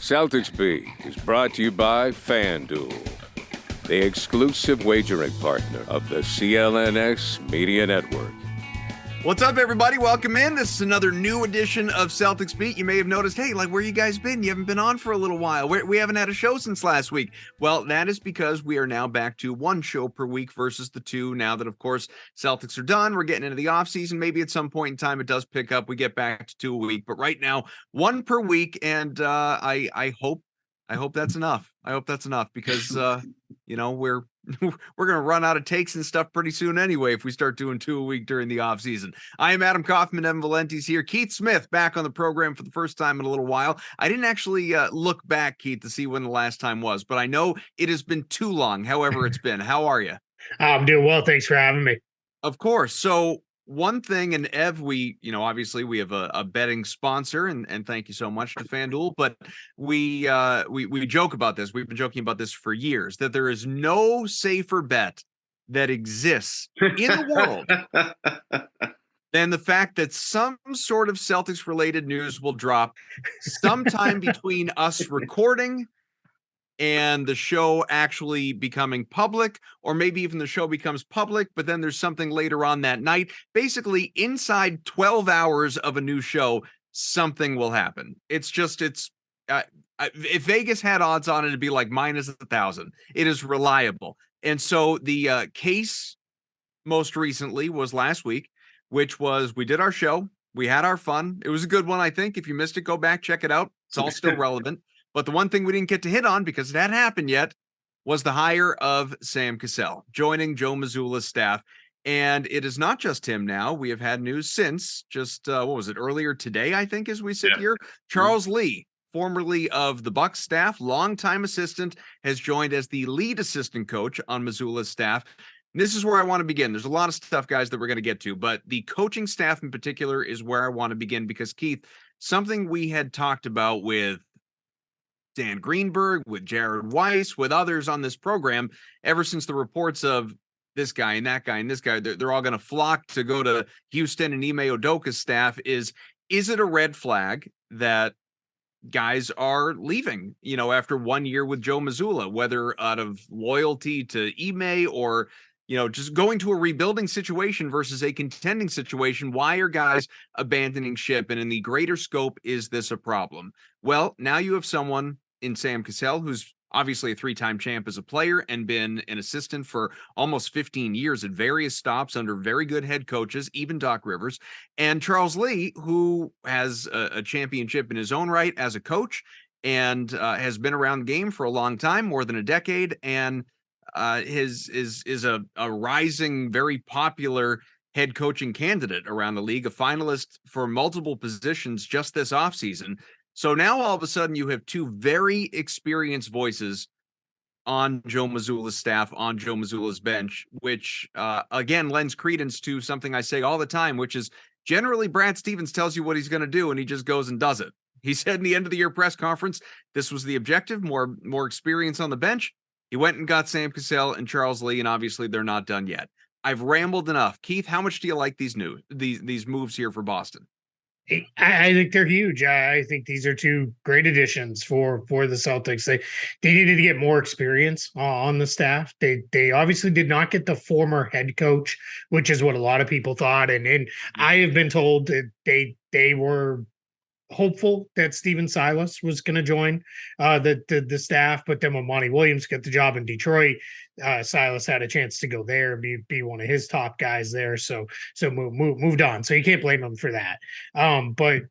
Celtics Beat is brought to you by FanDuel, the exclusive wagering partner of the CLNS Media Network. What's up, everybody? Welcome in. This is another new edition of Celtics Beat. You may have noticed, hey, where you guys been? You haven't been on for a little while. We haven't had a show since last week. Well, that is because we are now back to one show per week versus the two. Now that, of course, Celtics are done, we're getting into the offseason. Maybe at some point in time it does pick up. We get back to 2 a week. But right now, one per week. And I hope that's enough. I hope that's enough because, we're going to run out of takes and stuff pretty soon anyway if we start doing 2 a week during the offseason. I am Adam Kaufman. Evan Valenti's here. Keith Smith back on the program for the first time in a little while. I didn't actually look back, Keith, to see when the last time was, but I know it has been too long, however it's been. How are you? I'm doing well. Thanks for having me. Of course. So one thing, and Ev, obviously we have a betting sponsor, and thank you so much to FanDuel, but we joke about this. We've been joking about this for years, that there is no safer bet that exists in the world than the fact that some sort of Celtics related news will drop sometime between us recording and the show actually becoming public, or maybe even the show becomes public, but then there's something later on that night. Basically, inside 12 hours of a new show, something will happen. If Vegas had odds on it, it'd be like minus 1,000. It is reliable. And so the case most recently was last week, which was we did our show. We had our fun. It was a good one, I think. If you missed it, go back, check it out. It's all still relevant. But the one thing we didn't get to hit on, because it hadn't happened yet, was the hire of Sam Cassell, joining Joe Mazzulla's staff. And it is not just him now. We have had news since just, earlier today, I think, as we sit here. Charles Lee, formerly of the Bucks staff, longtime assistant, has joined as the lead assistant coach on Mazzulla's staff. And this is where I want to begin. There's a lot of stuff, guys, that we're going to get to, but the coaching staff in particular is where I want to begin because, Keith, something we had talked about with Dan Greenberg, with Jared Weiss, with others on this program, ever since the reports of this guy and that guy and this guy, they're all going to flock to go to Houston and Ime Udoka's staff, is it a red flag that guys are leaving, after 1 year with Joe Mazzulla, whether out of loyalty to Ime or, just going to a rebuilding situation versus a contending situation? Why are guys abandoning ship? And in the greater scope, is this a problem? Well, now you have someone in Sam Cassell, who's obviously a 3-time champ as a player and been an assistant for almost 15 years at various stops under very good head coaches, even Doc Rivers, and Charles Lee, who has a championship in his own right as a coach and has been around the game for a long time, more than a decade, and is a rising, very popular head coaching candidate around the league, a finalist for multiple positions just this offseason. So now all of a sudden you have two very experienced voices on Joe Mazzulla's staff, on Joe Mazzulla's bench, which again lends credence to something I say all the time, which is generally Brad Stevens tells you what he's going to do and he just goes and does it. He said in the end of the year press conference, this was the objective, more experience on the bench. He went and got Sam Cassell and Charles Lee, and obviously they're not done yet. I've rambled enough. Keith, how much do you like these moves here for Boston? I think they're huge. I think these are two great additions for the Celtics. They needed to get more experience on the staff. They obviously did not get the former head coach, which is what a lot of people thought. And I have been told that they were hopeful that Steven Silas was going to join the staff, but then when Monty Williams got the job in Detroit, Silas had a chance to go there and be one of his top guys there. So moved on. So you can't blame him for that. But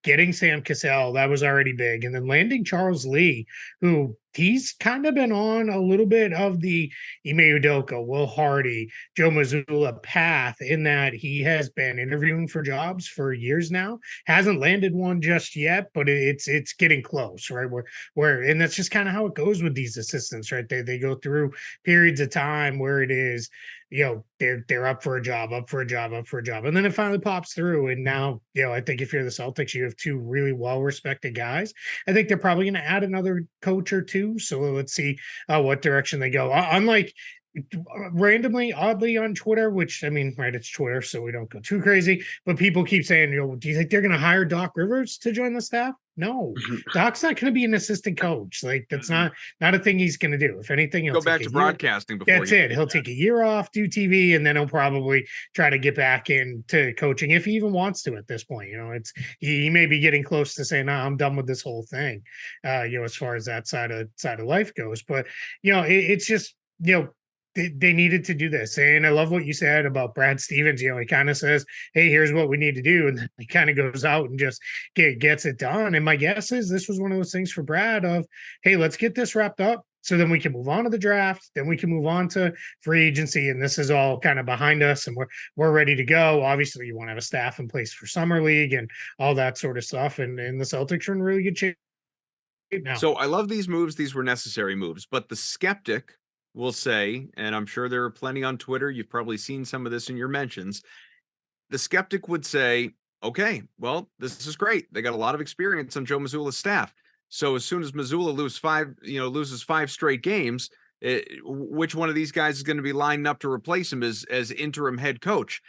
getting Sam Cassell, that was already big, and then landing Charles Lee, who he's kind of been on a little bit of the Ime Udoka, Will Hardy, Joe Mazzulla path, in that he has been interviewing for jobs for years now, hasn't landed one just yet, but it's getting close, right? And that's just kind of how it goes with these assistants, right? They go through periods of time where it is, they're up for a job, and then it finally pops through. And now, I think if you're the Celtics, you have two really well-respected guys. I think they're probably going to add another coach or two. So let's see what direction they go. Unlike randomly, oddly on Twitter, which, I mean, right, it's Twitter, so we don't go too crazy, but people keep saying, do you think they're going to hire Doc Rivers to join the staff? No, Doc's not going to be an assistant coach. Like that's not a thing he's going to do. If anything, he'll Go take back a to year. broadcasting before. That's it. He'll take a year off, do TV, and then he'll probably try to get back into coaching if he even wants to at this point. You know, it's he may be getting close to saying, "No, I'm done with this whole thing." You know, as far as that side of life goes, but you know, it's just you know. They needed to do this. And I love what you said about Brad Stevens. You know, he kind of says, "Hey, here's what we need to do." And then he kind of goes out and just gets it done. And my guess is this was one of those things for Brad of, "Hey, let's get this wrapped up so then we can move on to the draft. Then we can move on to free agency. And this is all kind of behind us and we're ready to go." Obviously, you want to have a staff in place for summer league and all that sort of stuff. And the Celtics are in really good shape now. So I love these moves. These were necessary moves, but the skeptic will say, and I'm sure there are plenty on Twitter, you've probably seen some of this in your mentions. The skeptic would say, okay, well, this is great. They got a lot of experience on Joe Mazzulla's staff. So as soon as Mazzulla loses 5 straight games, which one of these guys is going to be lining up to replace him as interim head coach?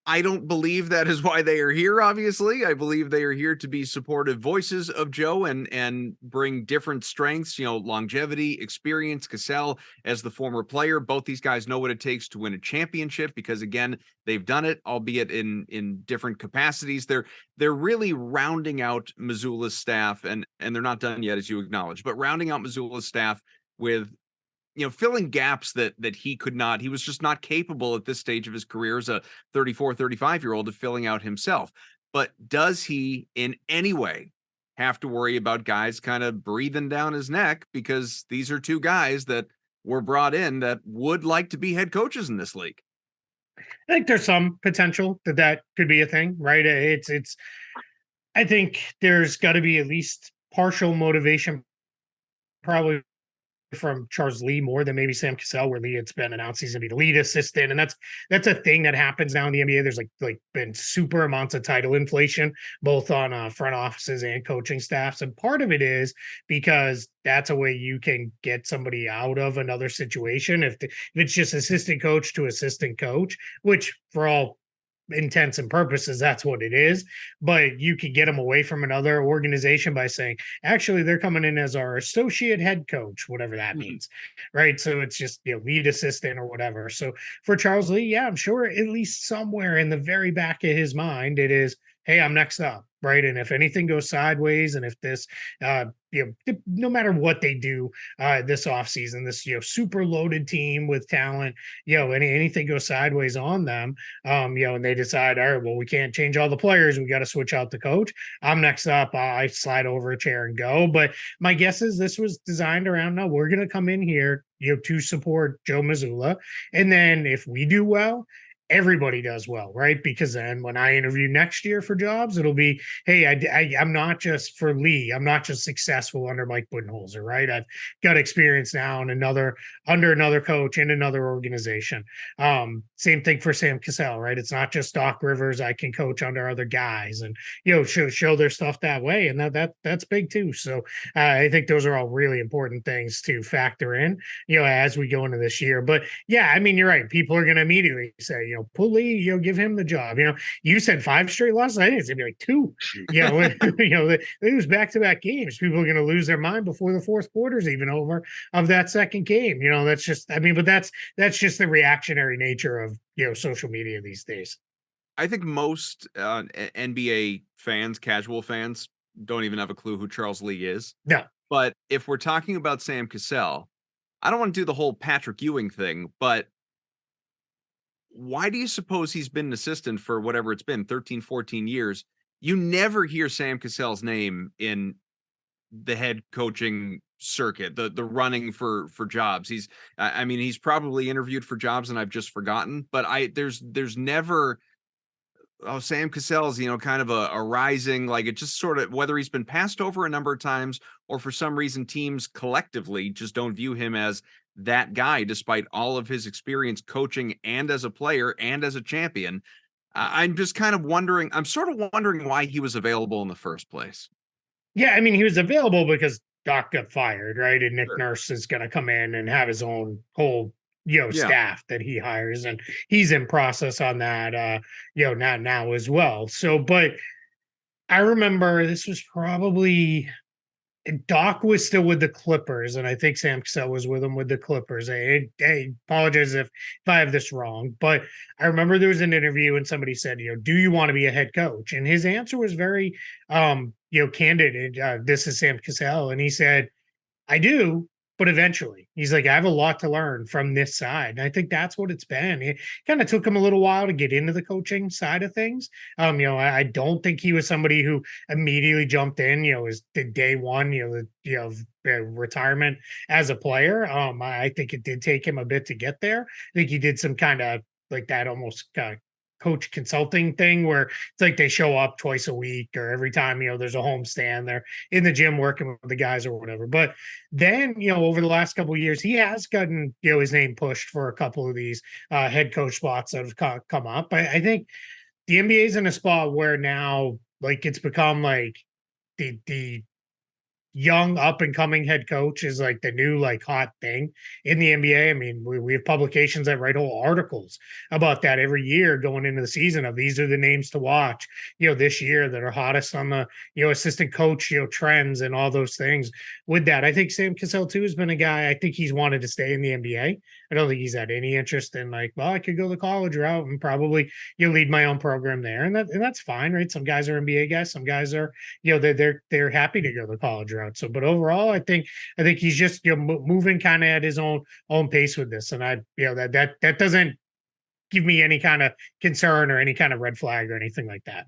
I don't believe that is why they are here, obviously. I believe they are here to be supportive voices of Joe and bring different strengths, you know, longevity, experience. Cassell, as the former player, both these guys know what it takes to win a championship because, again, they've done it, albeit in different capacities. They're really rounding out Mazzulla's staff, and they're not done yet, as you acknowledge, but rounding out Mazzulla's staff with, you know, filling gaps that he could not. He was just not capable at this stage of his career as a 34, 35-year-old of filling out himself. But does he in any way have to worry about guys kind of breathing down his neck because these are 2 guys that were brought in that would like to be head coaches in this league? I think there's some potential that could be a thing, right? I think there's got to be at least partial motivation, probably from Charles Lee more than maybe Sam Cassell, where Lee it's been announced he's gonna be the lead assistant, and that's a thing that happens now in the NBA. There's like been super amounts of title inflation, both on front offices and coaching staffs, and part of it is because that's a way you can get somebody out of another situation if it's just assistant coach to assistant coach, which for all intents and purposes that's what it is, but you could get them away from another organization by saying actually they're coming in as our associate head coach, whatever that means, right? So it's just, you know, lead assistant or whatever. So for Charles Lee, yeah, I'm sure at least somewhere in the very back of his mind it is, hey, I'm next up, right? And if anything goes sideways, and if this you know, no matter what they do this offseason, this, you know, super loaded team with talent, you know, anything goes sideways on them, you know, and they decide, all right, well, we can't change all the players, we got to switch out the coach, I'm next up, I slide over a chair and go. But my guess is this was designed around, no, we're going to come in here, you know, to support Joe Mazzulla, and then if we do well, everybody does well, right? Because then when I interview next year for jobs, it'll be, hey, I'm not just for Lee, I'm not just successful under Mike Budenholzer, right? I've got experience now in under another coach in another organization. Same thing for Sam Cassell, right? It's not just Doc Rivers, I can coach under other guys and, you know, show their stuff that way, and that's big too. So I think those are all really important things to factor in, you know, as we go into this year. But yeah, I mean, you're right. People are going to immediately say, you know, pull Lee, you know, give him the job. You know, you said 5 straight losses. I think it's gonna be like 2. You know, you know, they lose back-to-back games. People are gonna lose their mind before the fourth quarter's even over of that second game. You know, that's just, I mean, but that's just the reactionary nature of, you know, social media these days. I think most NBA fans, casual fans, don't even have a clue who Charles Lee is. No. But if we're talking about Sam Cassell, I don't want to do the whole Patrick Ewing thing, but why do you suppose he's been an assistant for whatever it's been, 13, 14 years? You never hear Sam Cassell's name in the head coaching circuit, the running for jobs. I mean, he's probably interviewed for jobs and I've just forgotten, but there's never, oh, Sam Cassell's, you know, kind of a rising, like it just sort of, whether he's been passed over a number of times or for some reason teams collectively just don't view him as that guy, despite all of his experience coaching and as a player and as a champion. I'm just kind of wondering, I'm sort of wondering why he was available in the first place. Yeah, I mean, he was available because Doc got fired, right? And Nick Sure. Nurse is going to come in and have his own whole, you know, Yeah. staff that he hires, and he's in process on that, you know, now as well. So, but I remember this was probably Doc was still with the Clippers, and I think Sam Cassell was with him with the Clippers. I apologize if I have this wrong, but I remember there was an interview and somebody said, do you want to be a head coach? And his answer was very, candid. This is Sam Cassell, and he said, I do, but eventually. He's like, I have a lot to learn from this side. And I think that's what it's been. It kind of took him a little while to get into the coaching side of things. I don't think he was somebody who immediately jumped in, as the day one, retirement as a player. I think it did take him a bit to get there. I think he did some kind of like that almost coach consulting thing where it's like they show up twice a week or every time there's a homestand, they're in the gym working with the guys or whatever. But then over the last couple of years he has gotten his name pushed for a couple of these head coach spots that have come up. I think the NBA is in a spot where now like it's become like the young up and coming head coach is like the new like hot thing in the NBA. I mean, we have publications that write whole articles about that every year going into the season of these are the names to watch, this year that are hottest on the, assistant coach, trends and all those things with that. I think Sam Cassell too has been a guy, I think he's wanted to stay in the NBA. I don't think he's had any interest in like, well, I could go the college route and probably, lead my own program there. And that's fine, right? Some guys are NBA guys. Some guys are, they're happy to go the college route. So, but overall, I think he's just moving kind of at his own pace with this, and that doesn't give me any kind of concern or any kind of red flag or anything like that.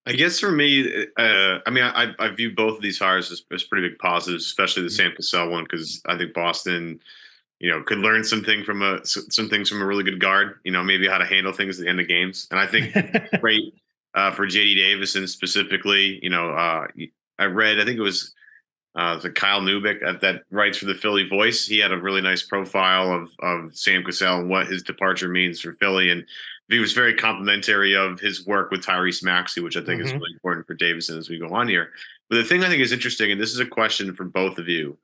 I guess for me, I view both of these hires as pretty big positives, especially the Sam Cassell one, because I think Boston, could learn some things from a really good guard. Maybe how to handle things at the end of games, and I think great for JD Davison specifically. I read, I think it was Kyle Newbeck that writes for the Philly Voice. He had a really nice profile of Sam Cassell and what his departure means for Philly. And he was very complimentary of his work with Tyrese Maxey, which I think is really important for Davison as we go on here. But the thing I think is interesting, and this is a question for both of you.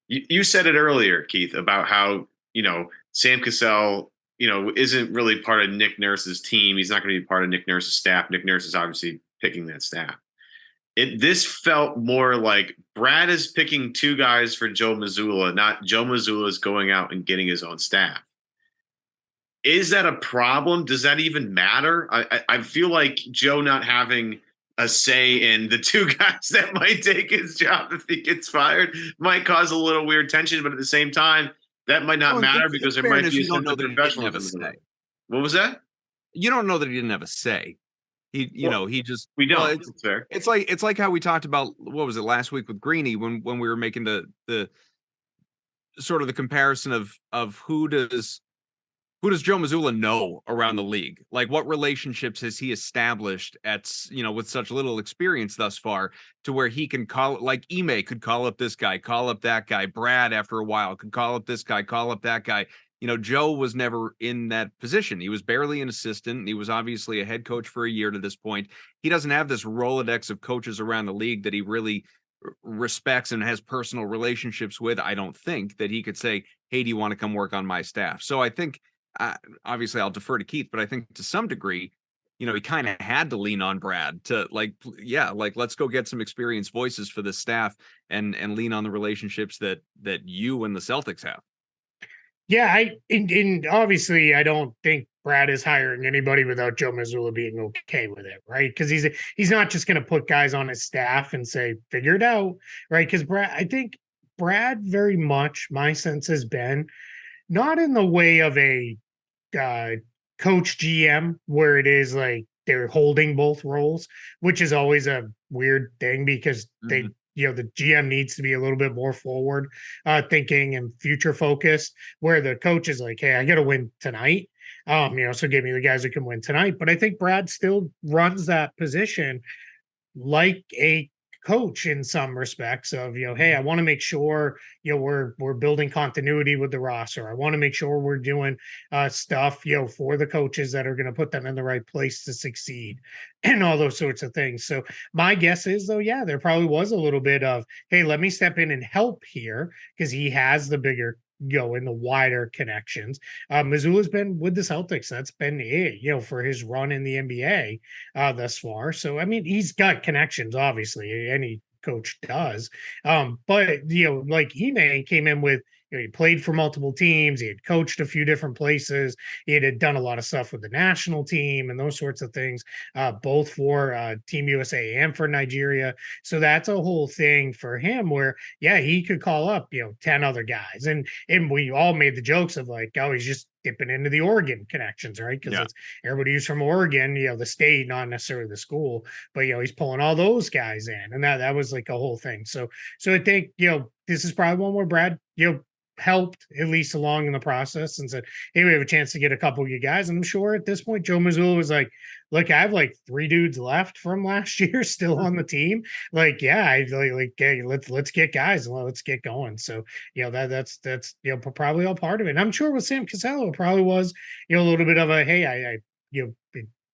You said it earlier, Keith, about how, Sam Cassell, isn't really part of Nick Nurse's team. He's not going to be part of Nick Nurse's staff. Nick Nurse is obviously picking that staff. This felt more like Brad is picking two guys for Joe Mazzulla, not Joe Mazzulla is going out and getting his own staff. Is that a problem? Does that even matter? I feel like Joe not having a say in the two guys that might take his job if he gets fired might cause a little weird tension, but at the same time, that might not matter because there might be some professionalism. What was that? You don't know that he didn't have a say. He just we don't. Well, it's fair. It's like how we talked about what was it last week with Greeny when we were making the sort of the comparison of who does Joe Mazzulla know around the league? Like what relationships has he established at with such little experience thus far to where he can call it, like Ime could call up this guy, call up that guy. Brad after a while could call up this guy, call up that guy. Joe was never in that position. He was barely an assistant. He was obviously a head coach for a year to this point. He doesn't have this Rolodex of coaches around the league that he really respects and has personal relationships with. I don't think that he could say, hey, do you want to come work on my staff? So I think, obviously I'll defer to Keith, but I think to some degree, he kind of had to lean on Brad to let's go get some experienced voices for this staff and lean on the relationships that you and the Celtics have. Yeah, and obviously I don't think Brad is hiring anybody without Joe Mazzulla being okay with it, right? Because he's not just going to put guys on his staff and say figure it out, right? Because I think Brad very much, my sense has been not in the way of a coach GM where it is like they're holding both roles, which is always a weird thing because they. The GM needs to be a little bit more forward thinking and future focused, where the coach is like, hey, I got to win tonight. So give me the guys who can win tonight. But I think Brad still runs that position like a coach in some respects of, hey, I want to make sure, we're building continuity with the roster. I want to make sure we're doing stuff, for the coaches that are going to put them in the right place to succeed and all those sorts of things. So my guess is though, yeah, there probably was a little bit of, hey, let me step in and help here because he has the bigger in the wider connections. Mazzulla's been with the Celtics. That's been it, for his run in the NBA thus far. So, I mean, he's got connections, obviously. Any coach does. But, like Ime came in with, he played for multiple teams. He had coached a few different places. He had done a lot of stuff with the national team and those sorts of things, both for Team USA and for Nigeria. So that's a whole thing for him where, yeah, he could call up, 10 other guys. And we all made the jokes of like, oh, he's just dipping into the Oregon connections, right? Because it's everybody who's from Oregon, the state, not necessarily the school, but he's pulling all those guys in. And that was like a whole thing. So I think, this is probably one where Brad, helped at least along in the process and said, hey, we have a chance to get a couple of you guys. And I'm sure at this point, Joe Mazzulla was like, look, I have like 3 dudes left from last year still on the team. Like, yeah, I like hey, let's get guys and let's get going. So, that's probably all part of it. And I'm sure with Sam Cassell, it probably was, a little bit of a, hey, I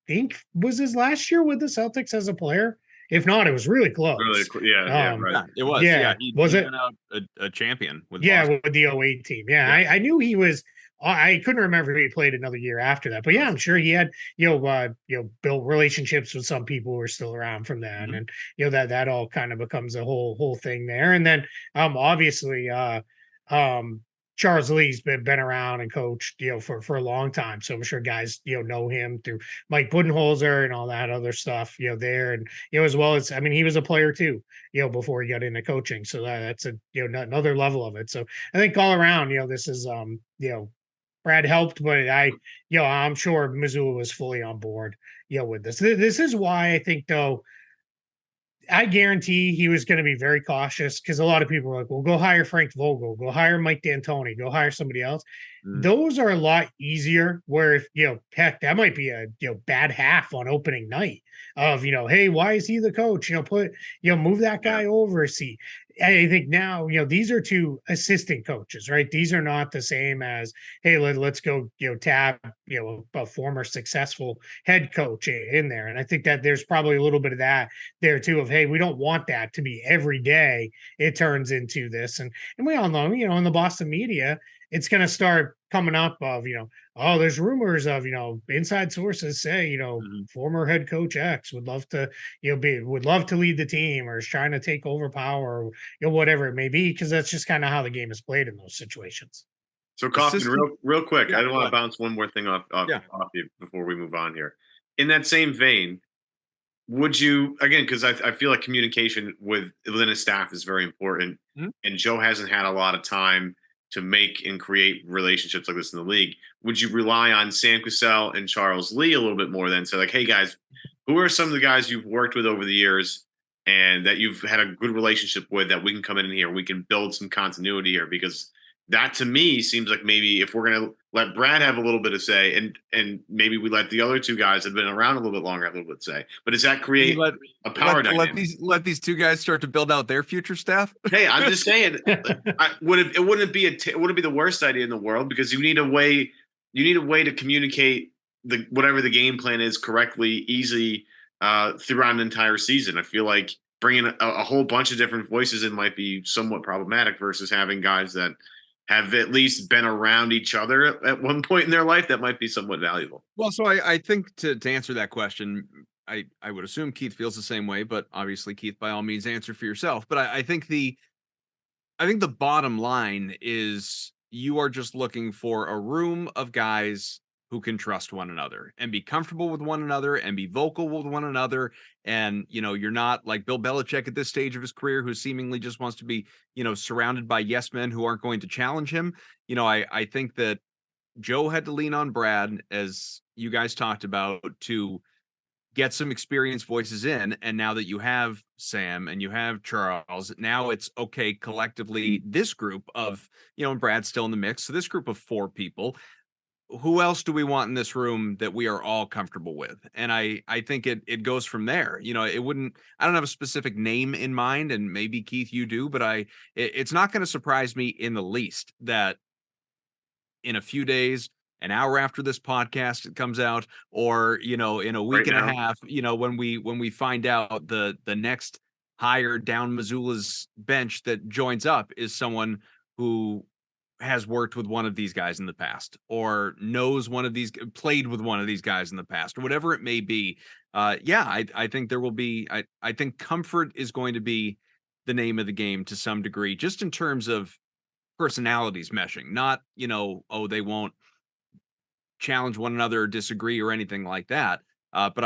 think was his last year with the Celtics as a player. If not, it was really close. Really, right. Yeah, it was. Yeah, he was it? been out a champion with Boston. With the 08 team. Yeah, I knew he was. I couldn't remember if he played another year after that, but yeah, I'm sure he had built relationships with some people who are still around from that, and that all kind of becomes a whole thing there. And then obviously Charles Lee's been around and coached, for a long time. So I'm sure guys, know him through Mike Budenholzer and all that other stuff, there. And, as well as, I mean, he was a player too, before he got into coaching. So that's another level of it. So I think all around, this is, Brad helped, but I'm sure Mazzulla was fully on board, with this. This is why I think, though, I guarantee he was going to be very cautious because a lot of people are like, well, go hire Frank Vogel, go hire Mike D'Antoni, go hire somebody else. Those are a lot easier where if, heck, that might be a, bad half on opening night of, hey, why is he the coach? Move that guy over. See, I think now, these are 2 assistant coaches, right? These are not the same as, hey, let's go, tab, a former successful head coach in there. And I think that there's probably a little bit of that there too of, hey, we don't want that to be every day it turns into this. And we all know, in the Boston media, it's going to start coming up of, oh, there's rumors of, inside sources say, former head coach X would love to, would love to lead the team or is trying to take over power or, whatever it may be, because that's just kind of how the game is played in those situations. So, Kaufman, real quick, I don't want to bounce one more thing off you before we move on here. In that same vein, would you, again, because I feel like communication within a staff is very important, and Joe hasn't had a lot of time to make and create relationships like this in the league. Would you rely on Sam Cassell and Charles Lee a little bit more than say, like, hey, guys, who are some of the guys you've worked with over the years and that you've had a good relationship with that we can come in here, we can build some continuity here? Because that to me seems like maybe if we're going to let Brad have a little bit of say and maybe we let the other 2 guys that have been around a little bit longer have a little bit of say. But does that create a power dynamic? Let these 2 guys start to build out their future staff? Hey, I'm just saying, it wouldn't be the worst idea in the world, because you need a way to communicate whatever the game plan is correctly, easily throughout an entire season. I feel like bringing a whole bunch of different voices in might be somewhat problematic versus having guys that have at least been around each other at one point in their life. That might be somewhat valuable. Well, so I think to answer that question, I would assume Keith feels the same way, but obviously, Keith, by all means, answer for yourself. But I think the bottom line is you are just looking for a room of guys who can trust one another and be comfortable with one another and be vocal with one another. And, you're not like Bill Belichick at this stage of his career, who seemingly just wants to be, surrounded by yes men who aren't going to challenge him. I think that Joe had to lean on Brad, as you guys talked about, to get some experienced voices in. And now that you have Sam and you have Charles, now it's okay, collectively, this group of, and Brad's still in the mix. So this group of 4 people, who else do we want in this room that we are all comfortable with? And I think it goes from there. I don't have a specific name in mind, and maybe Keith, you do, but it's not going to surprise me in the least that in a few days, an hour after this podcast comes out, or, in a week and a half, when we find out the next hire down Mazzulla's bench that joins up is someone who has worked with one of these guys in the past, or knows one of these, played with one of these guys in the past, or whatever it may be. I think there will be, I think comfort is going to be the name of the game to some degree, just in terms of personalities meshing, not, oh, they won't challenge one another or disagree or anything like that. But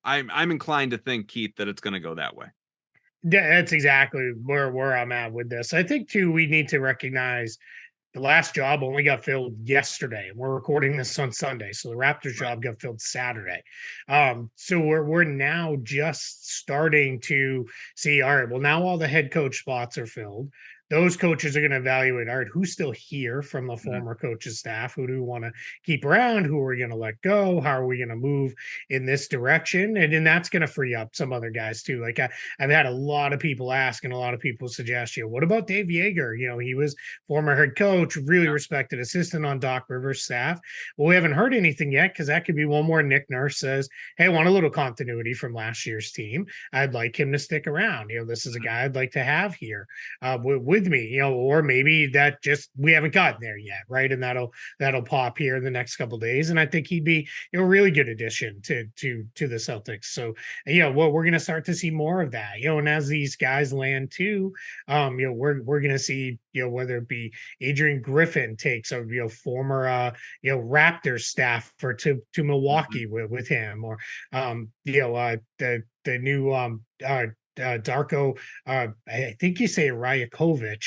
I'm inclined to think, Keith, that it's going to go that way. That's exactly where I'm at with this. I think too, we need to recognize the last job only got filled yesterday, and we're recording this on Sunday. So the Raptors job got filled Saturday. So we're now just starting to see, all right, well, now all the head coach spots are filled. Those coaches are going to evaluate, all right, who's still here from the former coach's staff? Who do we want to keep around? Who are we going to let go? How are we going to move in this direction? And then that's going to free up some other guys too. Like I've had a lot of people ask and a lot of people suggest, what about Dave Yeager? He was former head coach, really respected assistant on Doc Rivers' staff. Well, we haven't heard anything yet, because that could be one more Nick Nurse says, hey, I want a little continuity from last year's team. I'd like him to stick around. This is a guy I'd like to have here with me, or maybe that just we haven't gotten there yet, right? And that'll pop here in the next couple of days. And I think he'd be a really good addition to the Celtics. So we're going to start to see more of that. And as these guys land too, we're going to see whether it be Adrian Griffin takes a former Raptors staff to Milwaukee with him, or the new Darko, I think you say Rajakovic.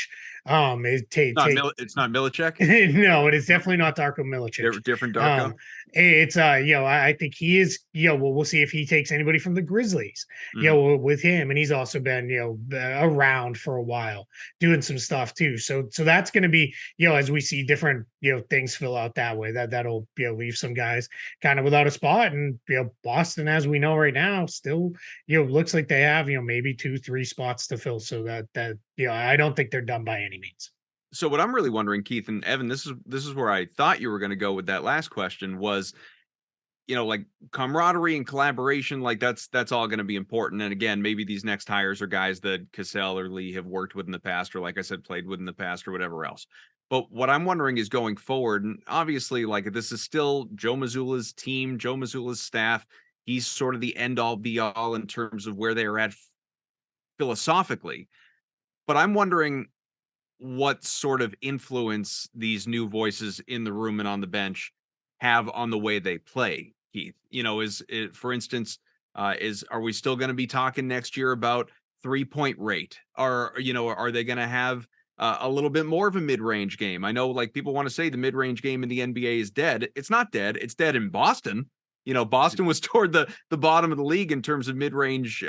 It's not Milicic. No, it is definitely not Darko Milicic. Different Darko. It's I think he is. We'll see if he takes anybody from the Grizzlies. With him, and he's also been around for a while, doing some stuff too. So that's going to be as we see different things fill out that way, that'll leave some guys kind of without a spot. And Boston, as we know right now, still looks like they have maybe 2-3 spots to fill. So that I don't think they're done by any means. So what I'm really wondering, Keith and Evan, this is where I thought you were going to go with that last question was, like camaraderie and collaboration, like that's all going to be important. And again, maybe these next hires are guys that Cassell or Lee have worked with in the past, or like I said, played with in the past, or whatever else. But what I'm wondering is going forward, and obviously, like, this is still Joe Mazzulla's team, Joe Mazzulla's staff. He's sort of the end all be all in terms of where they are at philosophically. But I'm wondering what sort of influence these new voices in the room and on the bench have on the way they play, Keith. Is it, for instance, are we still going to be talking next year about 3-point rate? Or, are they going to have a little bit more of a mid-range game? I know, like, people want to say the mid-range game in the NBA is dead. It's not dead. It's dead in Boston. Boston was toward the bottom of the league in terms of mid-range,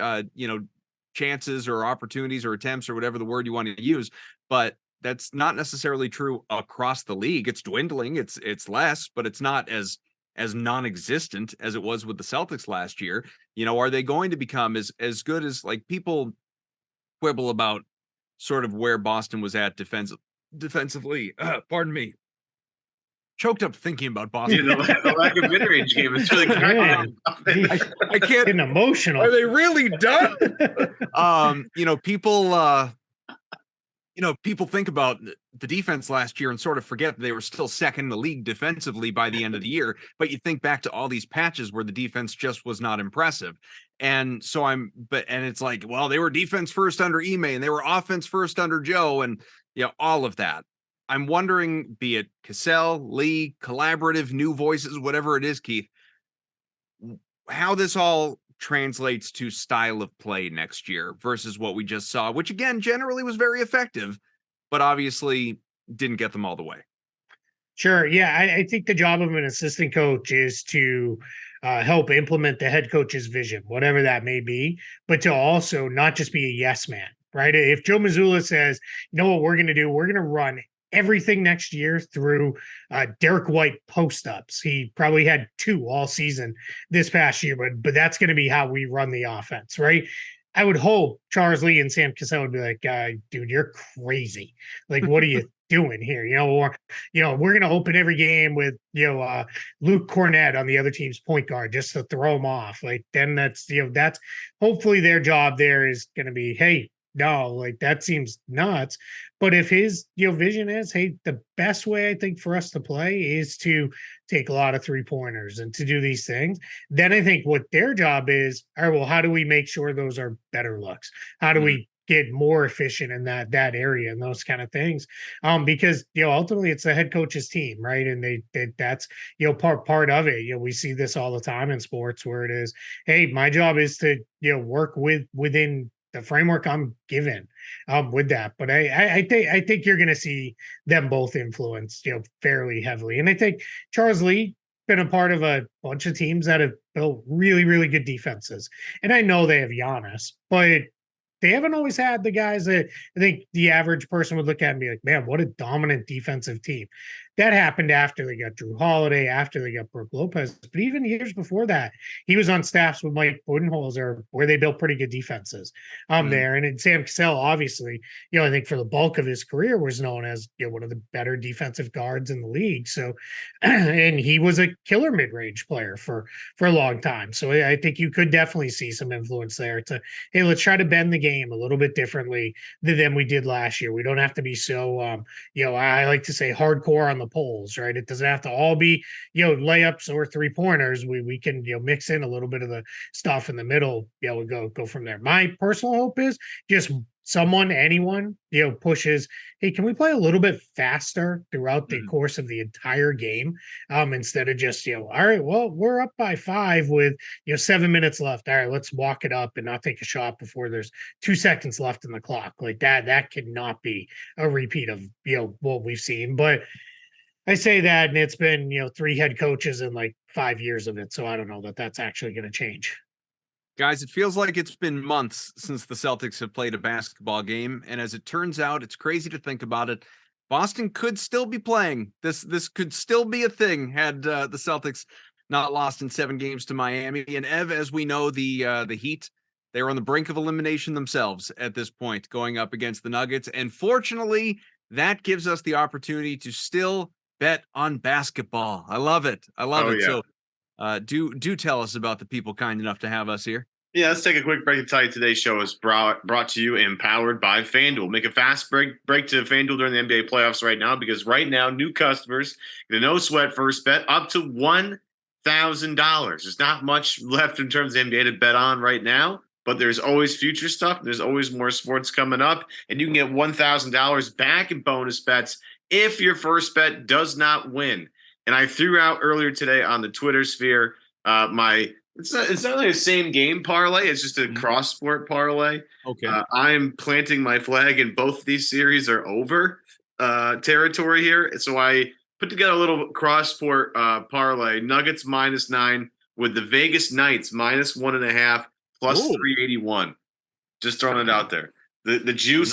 chances or opportunities or attempts or whatever the word you want to use. But that's not necessarily true across the league. It's dwindling. It's less, but it's not as non-existent as it was with the Celtics last year. Are they going to become as good as, like, people quibble about sort of where Boston was at defensively? Pardon me. Choked up thinking about Boston. The lack of mid-range game is really I can't. Getting emotional. Are they really done? People think about the defense last year and sort of forget that they were still second in the league defensively by the end of the year. But you think back to all these patches where the defense just was not impressive. And so it's like, well, they were defense first under Ime, and they were offense first under Joe, and all of that. I'm wondering, be it Cassell, Lee, collaborative, new voices, whatever it is, Keith, how this all translates to style of play next year versus what we just saw, which again generally was very effective, but obviously didn't get them all the way. Sure. Yeah. I think the job of an assistant coach is to help implement the head coach's vision, whatever that may be, but to also not just be a yes man, right? If Joe Mazzulla says, what we're going to do, we're going to run everything next year through Derek White post-ups. He probably had 2 all season this past year, but that's going to be how we run the offense, right? I would hope Charles Lee and Sam Cassell would be like, dude, you're crazy. Like, what are you doing here? Or we're going to open every game with, Luke Cornett on the other team's point guard just to throw him off. Like, then that's hopefully their job there is going to be, hey, no, like that seems nuts. But if his vision is, hey, the best way I think for us to play is to take a lot of 3-pointers and to do these things, then I think what their job is, all right, well, how do we make sure those are better looks? How do we get more efficient in that area and those kind of things? Because ultimately it's the head coach's team, right? And that's part of it. We see this all the time in sports where it is, hey, my job is to work within the framework I'm given with that. But I think you're going to see them both influence fairly heavily. And I think Charles Lee been a part of a bunch of teams that have built really, really good defenses. And I know they have Giannis, but they haven't always had the guys that I think the average person would look at and be like, man, what a dominant defensive team. That happened after they got Drew Holiday, after they got Brook Lopez. But even years before that, he was on staffs with Mike Budenholzer where they built pretty good defenses there. And Sam Cassell, obviously, I think for the bulk of his career was known as one of the better defensive guards in the league. So, and he was a killer mid-range player for a long time. So I think you could definitely see some influence there to, hey, let's try to bend the game a little bit differently than we did last year. We don't have to be so, I like to say hardcore on the polls, right? It doesn't have to all be, layups or 3-pointers. We can, mix in a little bit of the stuff in the middle. We go from there. My personal hope is just anyone, pushes, hey, can we play a little bit faster throughout the course of the entire game? Instead of just, all right, well, we're up by 5 with, 7 minutes left. All right, let's walk it up and not take a shot before there's 2 seconds left in the clock. Like that cannot be a repeat of, what we've seen. But I say that, and it's been, 3 head coaches in like 5 years of it. So I don't know that that's actually going to change. Guys, it feels like it's been months since the Celtics have played a basketball game. And as it turns out, it's crazy to think about it. Boston could still be playing. This could still be a thing had the Celtics not lost in 7 games to Miami. And Ev, as we know, the Heat, they were on the brink of elimination themselves at this point, going up against the Nuggets. And fortunately, that gives us the opportunity to still bet on basketball. I love it. I love it. Yeah. So do tell us about the people kind enough to have us here. Yeah, let's take a quick break to tell you today's show is brought to you and powered by FanDuel. Make a fast break to FanDuel during the NBA playoffs right now, because right now new customers get a no sweat first bet up to $1,000. There's not much left in terms of NBA to bet on right now, but there's always future stuff. There's always more sports coming up, and you can get $1,000 back in bonus bets if your first bet does not win. And I threw out earlier today on the Twitter sphere it's not really a same game parlay. It's just a cross sport parlay. Okay. I'm planting my flag, and both of these series are over territory here. So I put together a little cross sport parlay. Nuggets -9 with the Vegas Knights -1.5 plus 381. Just throwing it out there. The juice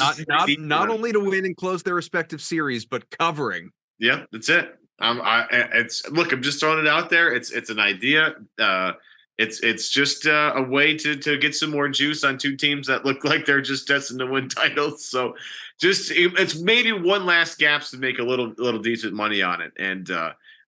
not only to win and close their respective series, but covering. Yep, that's it. I'm just throwing it out there. It's an idea. It's just a way to get some more juice on 2 teams that look like they're just destined to win titles. So it's maybe one last gaps to make a little decent money on it. And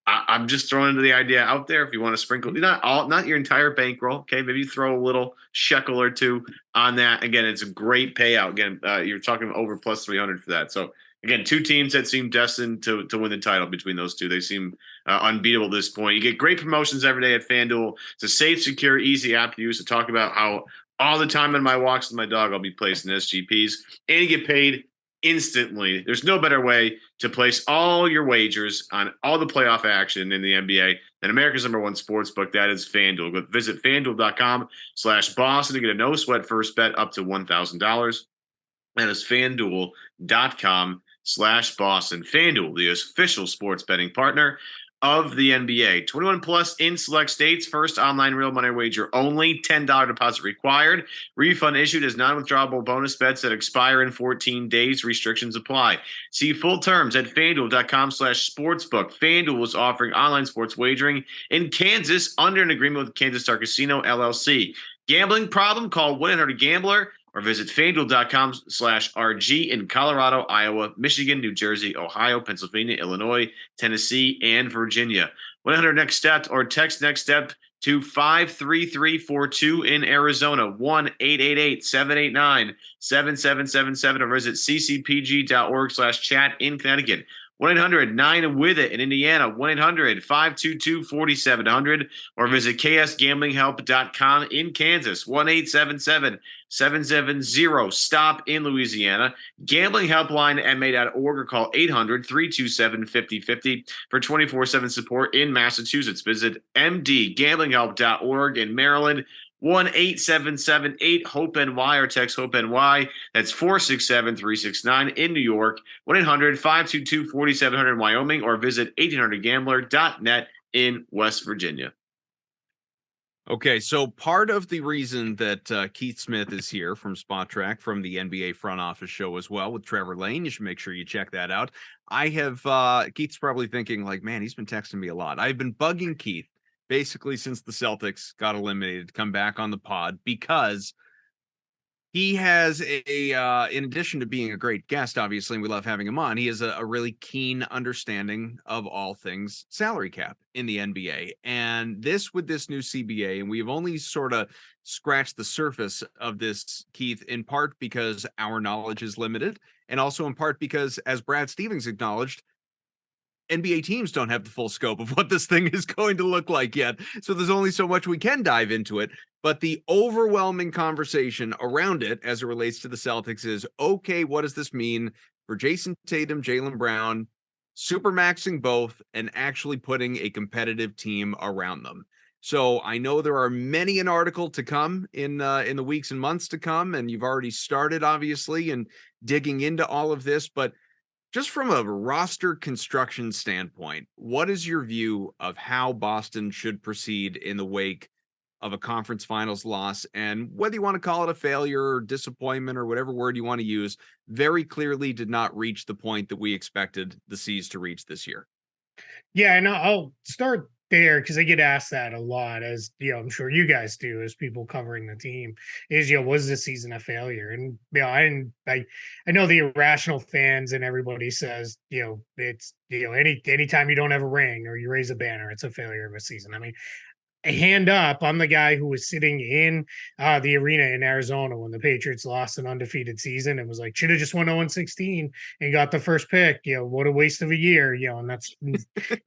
I'm just throwing the idea out there. If you want to sprinkle, not your entire bankroll, okay? Maybe throw a little shekel or 2 on that. Again, it's a great payout. Again, you're talking over plus 300 for that. So again, 2 teams that seem destined to win the title between those 2. They seem unbeatable at this point. You get great promotions every day at FanDuel. It's a safe, secure, easy app to use to talk about how all the time in my walks with my dog, I'll be placing SGPs, and you get paid instantly. There's no better way to place all your wagers on all the playoff action in the NBA than America's #1 sportsbook. That is FanDuel. Visit FanDuel.com/Boston to get a no sweat first bet up to $1,000. That is FanDuel.com/Boston. FanDuel, the official sports betting partner of the NBA. 21 plus in select states. First online real money wager only. $10 deposit required. Refund issued as non-withdrawable bonus bets that expire in 14 days. Restrictions apply. See full terms at FanDuel.com/sportsbook. FanDuel is offering online sports wagering in Kansas under an agreement with Kansas Star Casino LLC. Gambling problem? Call 1-800-GAMBLER. Or visit FanDuel.com/RG in Colorado, Iowa, Michigan, New Jersey, Ohio, Pennsylvania, Illinois, Tennessee, and Virginia. 1-800-NEXT-STEP or text NEXT STEP to 53342 in Arizona, 1-888-789-7777, or visit ccpg.org/chat in Connecticut. 1-800-9-WITH-IT in Indiana, 1-800-522-4700, or visit ksgamblinghelp.com in Kansas, 1-877-770-STOP in Louisiana, gamblinghelplinema.org, or call 800-327-5050 for 24/7 support in Massachusetts. Visit mdgamblinghelp.org in Maryland, 1-877-8-HOPE-NY, or text HOPE-NY. That's 467-369 in New York, 1-800-522-4700 in Wyoming, or visit 1800gambler.net in West Virginia. Okay, so part of the reason that Keith Smith is here from Spotrac, from the NBA front office show as well with Trevor Lane, you should make sure you check that out. I have, Keith's probably thinking like, man, he's been texting me a lot. I've been bugging Keith basically since the Celtics got eliminated to come back on the pod, because he has in addition to being a great guest, obviously, and we love having him on, he has a really keen understanding of all things salary cap in the NBA. And with this new CBA, and we've only sort of scratched the surface of this, Keith, in part because our knowledge is limited, and also in part because, as Brad Stevens acknowledged, NBA teams don't have the full scope of what this thing is going to look like yet. So there's only so much we can dive into it. But the overwhelming conversation around it as it relates to the Celtics is, okay, what does this mean for Jason Tatum, Jaylen Brown, supermaxing both and actually putting a competitive team around them? So I know there are many an article to come in the weeks and months to come, and you've already started, obviously, and digging into all of this. But just from a roster construction standpoint, what is your view of how Boston should proceed in the wake of a conference finals loss? And whether you want to call it a failure or disappointment or whatever word you want to use, very clearly did not reach the point that we expected the C's to reach this year. Yeah, and I'll start there because I get asked that a lot, as I'm sure you guys do, as people covering the team. Is was this season a failure? And I know the irrational fans and everybody says it's anytime you don't have a ring or you raise a banner, it's a failure of a season. I mean, a hand up, I'm the guy who was sitting in the arena in Arizona when the Patriots lost an undefeated season and was like, should have just won 0-16 and got the first pick. What a waste of a year, and that's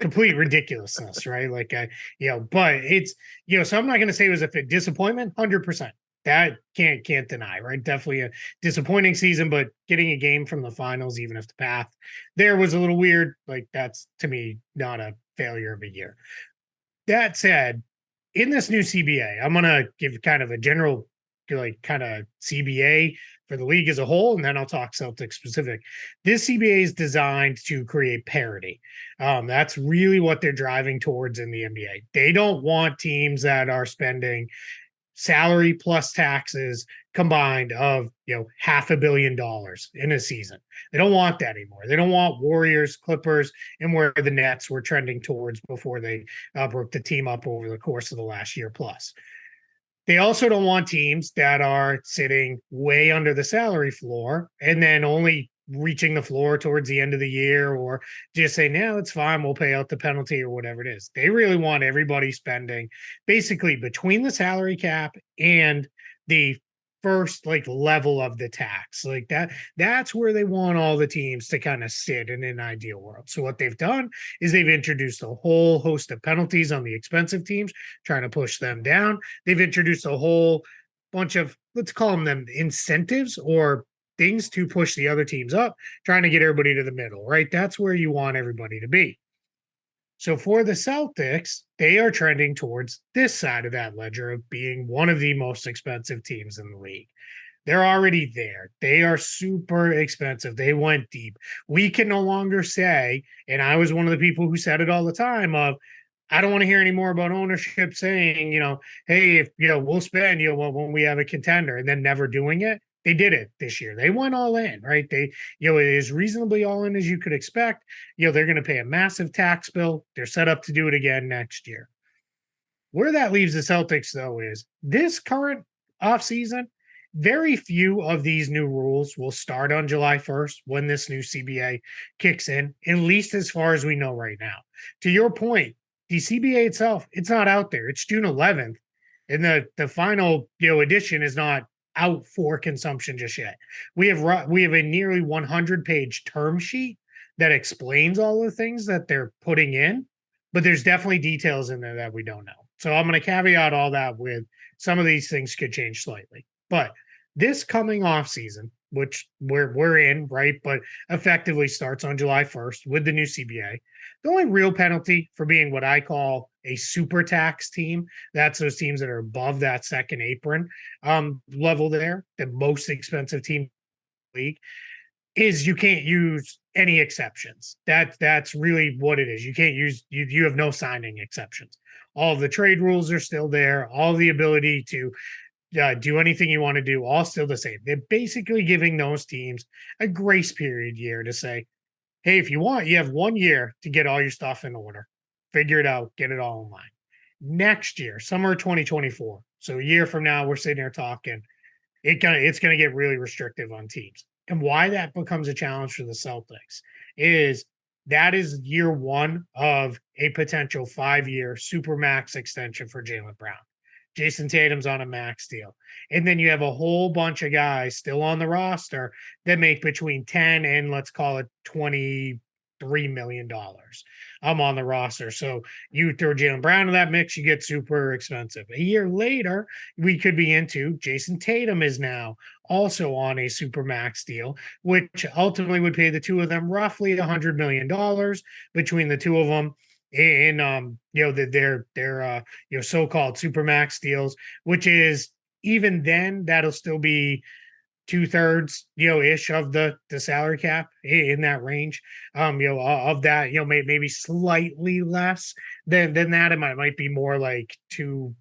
complete ridiculousness, right? Like, but it's, so I'm not going to say it was a disappointment, 100%. That can't deny, right? Definitely a disappointing season, but getting a game from the finals, even if the path there was a little weird, like that's, to me, not a failure of a year. That said, in this new CBA, I'm going to give kind of a general, kind of CBA for the league as a whole, and then I'll talk Celtics specific. This CBA is designed to create parity. That's really what they're driving towards in the NBA. They don't want teams that are spending salary plus taxes combined of $500 million in a season. They don't want that anymore. They don't want Warriors, Clippers, and where the Nets were trending towards before they broke the team up over the course of the last year plus. They also don't want teams that are sitting way under the salary floor and then only reaching the floor towards the end of the year, or just say, no, it's fine, we'll pay out the penalty or whatever it is. They really want everybody spending basically between the salary cap and the first level of the tax. Like that's where they want all the teams to kind of sit in an ideal world. So what they've done is they've introduced a whole host of penalties on the expensive teams, trying to push them down. They've introduced a whole bunch of, let's call them incentives or things to push the other teams up, trying to get everybody to the middle, right? That's where you want everybody to be. So for the Celtics, they are trending towards this side of that ledger of being one of the most expensive teams in the league. They're already there. They are super expensive. They went deep. We can no longer say, and I was one of the people who said it all the time, of, I don't want to hear any more about ownership saying, hey, if we'll spend, when we have a contender, and then never doing it. They did it this year. They went all in, right? They, it is reasonably all in as you could expect. They're going to pay a massive tax bill. They're set up to do it again next year. Where that leaves the Celtics, though, is this current offseason, very few of these new rules will start on July 1st when this new CBA kicks in, at least as far as we know right now. To your point, the CBA itself, it's not out there. It's June 11th, and the final edition is not out for consumption just yet. We have a nearly 100-page term sheet that explains all the things that they're putting in, but there's definitely details in there that we don't know. So I'm going to caveat all that with some of these things could change slightly. But this coming off season, which we're in, right, but effectively starts on July 1st with the new CBA. The only real penalty for being what I call a super tax team, that's those teams that are above that second apron level there, the most expensive team in the league, is you can't use any exceptions. That's really what it is. You can't use you have no signing exceptions. All of the trade rules are still there. All the ability to do anything you want to do, all still the same. They're basically giving those teams a grace period year to say, hey, if you want, you have 1 year to get all your stuff in order, figure it out, get it all in line. Next year, summer 2024, so a year from now, we're sitting here talking, it's going to get really restrictive on teams. And why that becomes a challenge for the Celtics is that is year one of a potential 5-year supermax extension for Jaylen Brown. Jason Tatum's on a max deal. And then you have a whole bunch of guys still on the roster that make between 10 and let's call it $23 million on the roster. So you throw Jaylen Brown in that mix, you get super expensive. A year later, we could be into Jason Tatum is now also on a super max deal, which ultimately would pay the two of them roughly $100 million between the two of them in their so-called supermax deals, which is even then that'll still be 2/3 ish of the salary cap in that range, of that, maybe slightly less than that. It might be more like 2/5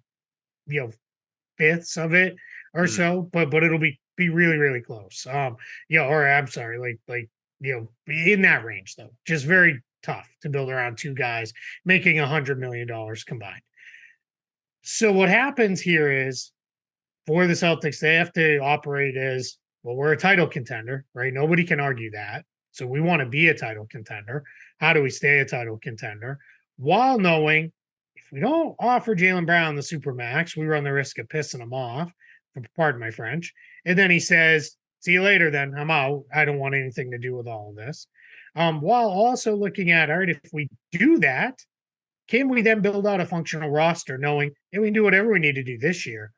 of it or so, but it'll be really really close. Or I'm sorry, like in that range though. Just very tough to build around two guys making $100 million combined. So what happens here is for the Celtics, they have to operate as, well, we're a title contender, right? Nobody can argue that. So we want to be a title contender. How do we stay a title contender? While knowing if we don't offer Jaylen Brown the Supermax, we run the risk of pissing him off, pardon my French. And then he says, see you later then, I'm out. I don't want anything to do with all of this. While also looking at, all right, if we do that, can we then build out a functional roster knowing we can do whatever we need to do this year,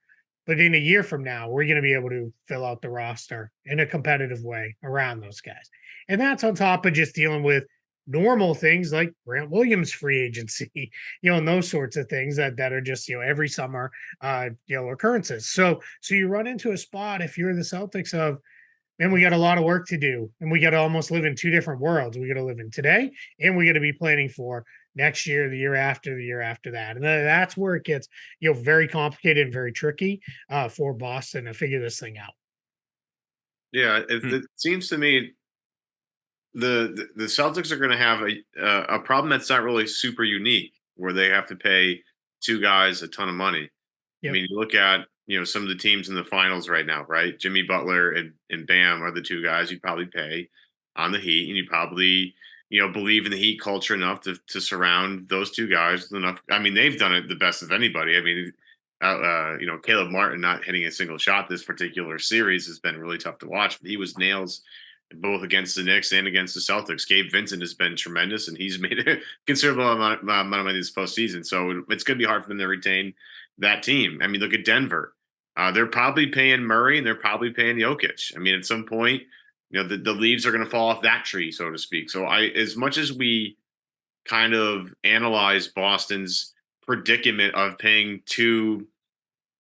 but in a year from now, we're going to be able to fill out the roster in a competitive way around those guys. And that's on top of just dealing with normal things like Grant Williams free agency, and those sorts of things that are just, every summer, occurrences. So you run into a spot if you're the Celtics of, man, we got a lot of work to do and we got to almost live in two different worlds. We got to live in today and we got to be planning for next year, the year after, the year after that. And that's where it gets, very complicated and very tricky for Boston to figure this thing out. Yeah, it seems to me the Celtics are going to have a problem that's not really super unique, where they have to pay two guys a ton of money. Yep. I mean, you look at some of the teams in the finals right now, right? Jimmy Butler and Bam are the two guys you'd probably pay on the Heat, and you probably believe in the Heat culture enough to surround those two guys enough. I mean, they've done it the best of anybody. I mean, Caleb Martin not hitting a single shot this particular series has been really tough to watch. But he was nails both against the Knicks and against the Celtics. Gabe Vincent has been tremendous, and he's made a considerable amount of money this postseason. So it's going to be hard for them to retain that team. I mean, look at Denver. They're probably paying Murray and they're probably paying Jokic. I mean, at some point, the leaves are going to fall off that tree, so to speak. So as much as we kind of analyze Boston's predicament of paying two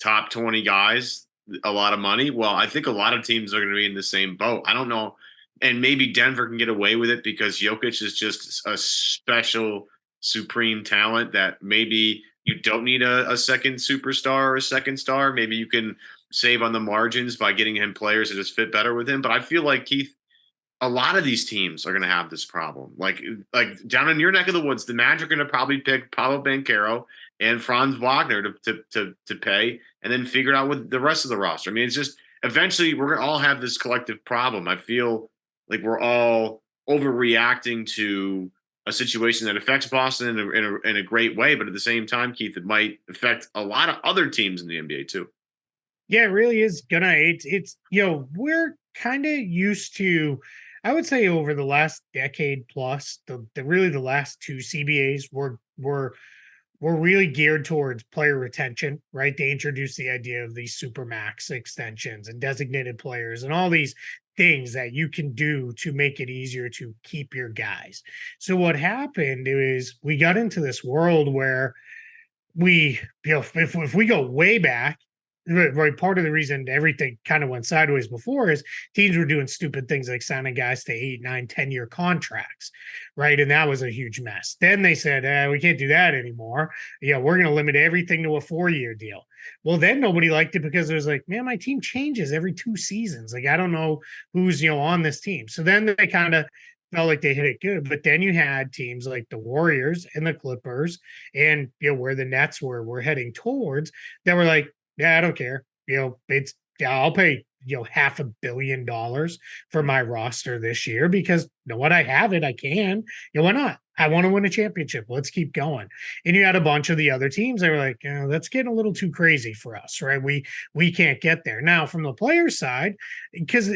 top 20 guys a lot of money, well, I think a lot of teams are going to be in the same boat. I don't know. And maybe Denver can get away with it because Jokic is just a special, supreme talent that maybe you don't need a second superstar or a second star. Maybe you can save on the margins by getting him players that just fit better with him. But I feel like, Keith, a lot of these teams are going to have this problem. Like down in your neck of the woods, the Magic are going to probably pick Paolo Banchero and Franz Wagner to pay, and then figure it out with the rest of the roster. I mean, it's just eventually we're going to all have this collective problem. I feel like we're all overreacting to a situation that affects Boston in a great way, but at the same time, Keith, it might affect a lot of other teams in the NBA too. Yeah, it really is gonna. It's we're kind of used to. I would say over the last decade plus, the last two CBAs were really geared towards player retention, right? They introduced the idea of these super max extensions and designated players and all these things that you can do to make it easier to keep your guys. So what happened is we got into this world where we, if we go way back, right, part of the reason everything kind of went sideways before is teams were doing stupid things like signing guys to 8, 9, 10-year contracts, right? And that was a huge mess. Then they said, we can't do that anymore. We're going to limit everything to a 4-year deal. Well, then nobody liked it because it was like, man, my team changes every 2 seasons. Like, I don't know who's, on this team. So then they kind of felt like they hit it good. But then you had teams like the Warriors and the Clippers and, where the Nets were heading towards that were like, yeah, I don't care. I'll pay $500 million for my roster this year because what, I have it, I can. Why not? I want to win a championship. Let's keep going. And you had a bunch of the other teams that were like, that's getting a little too crazy for us, right? We can't get there. Now, from the players' side, because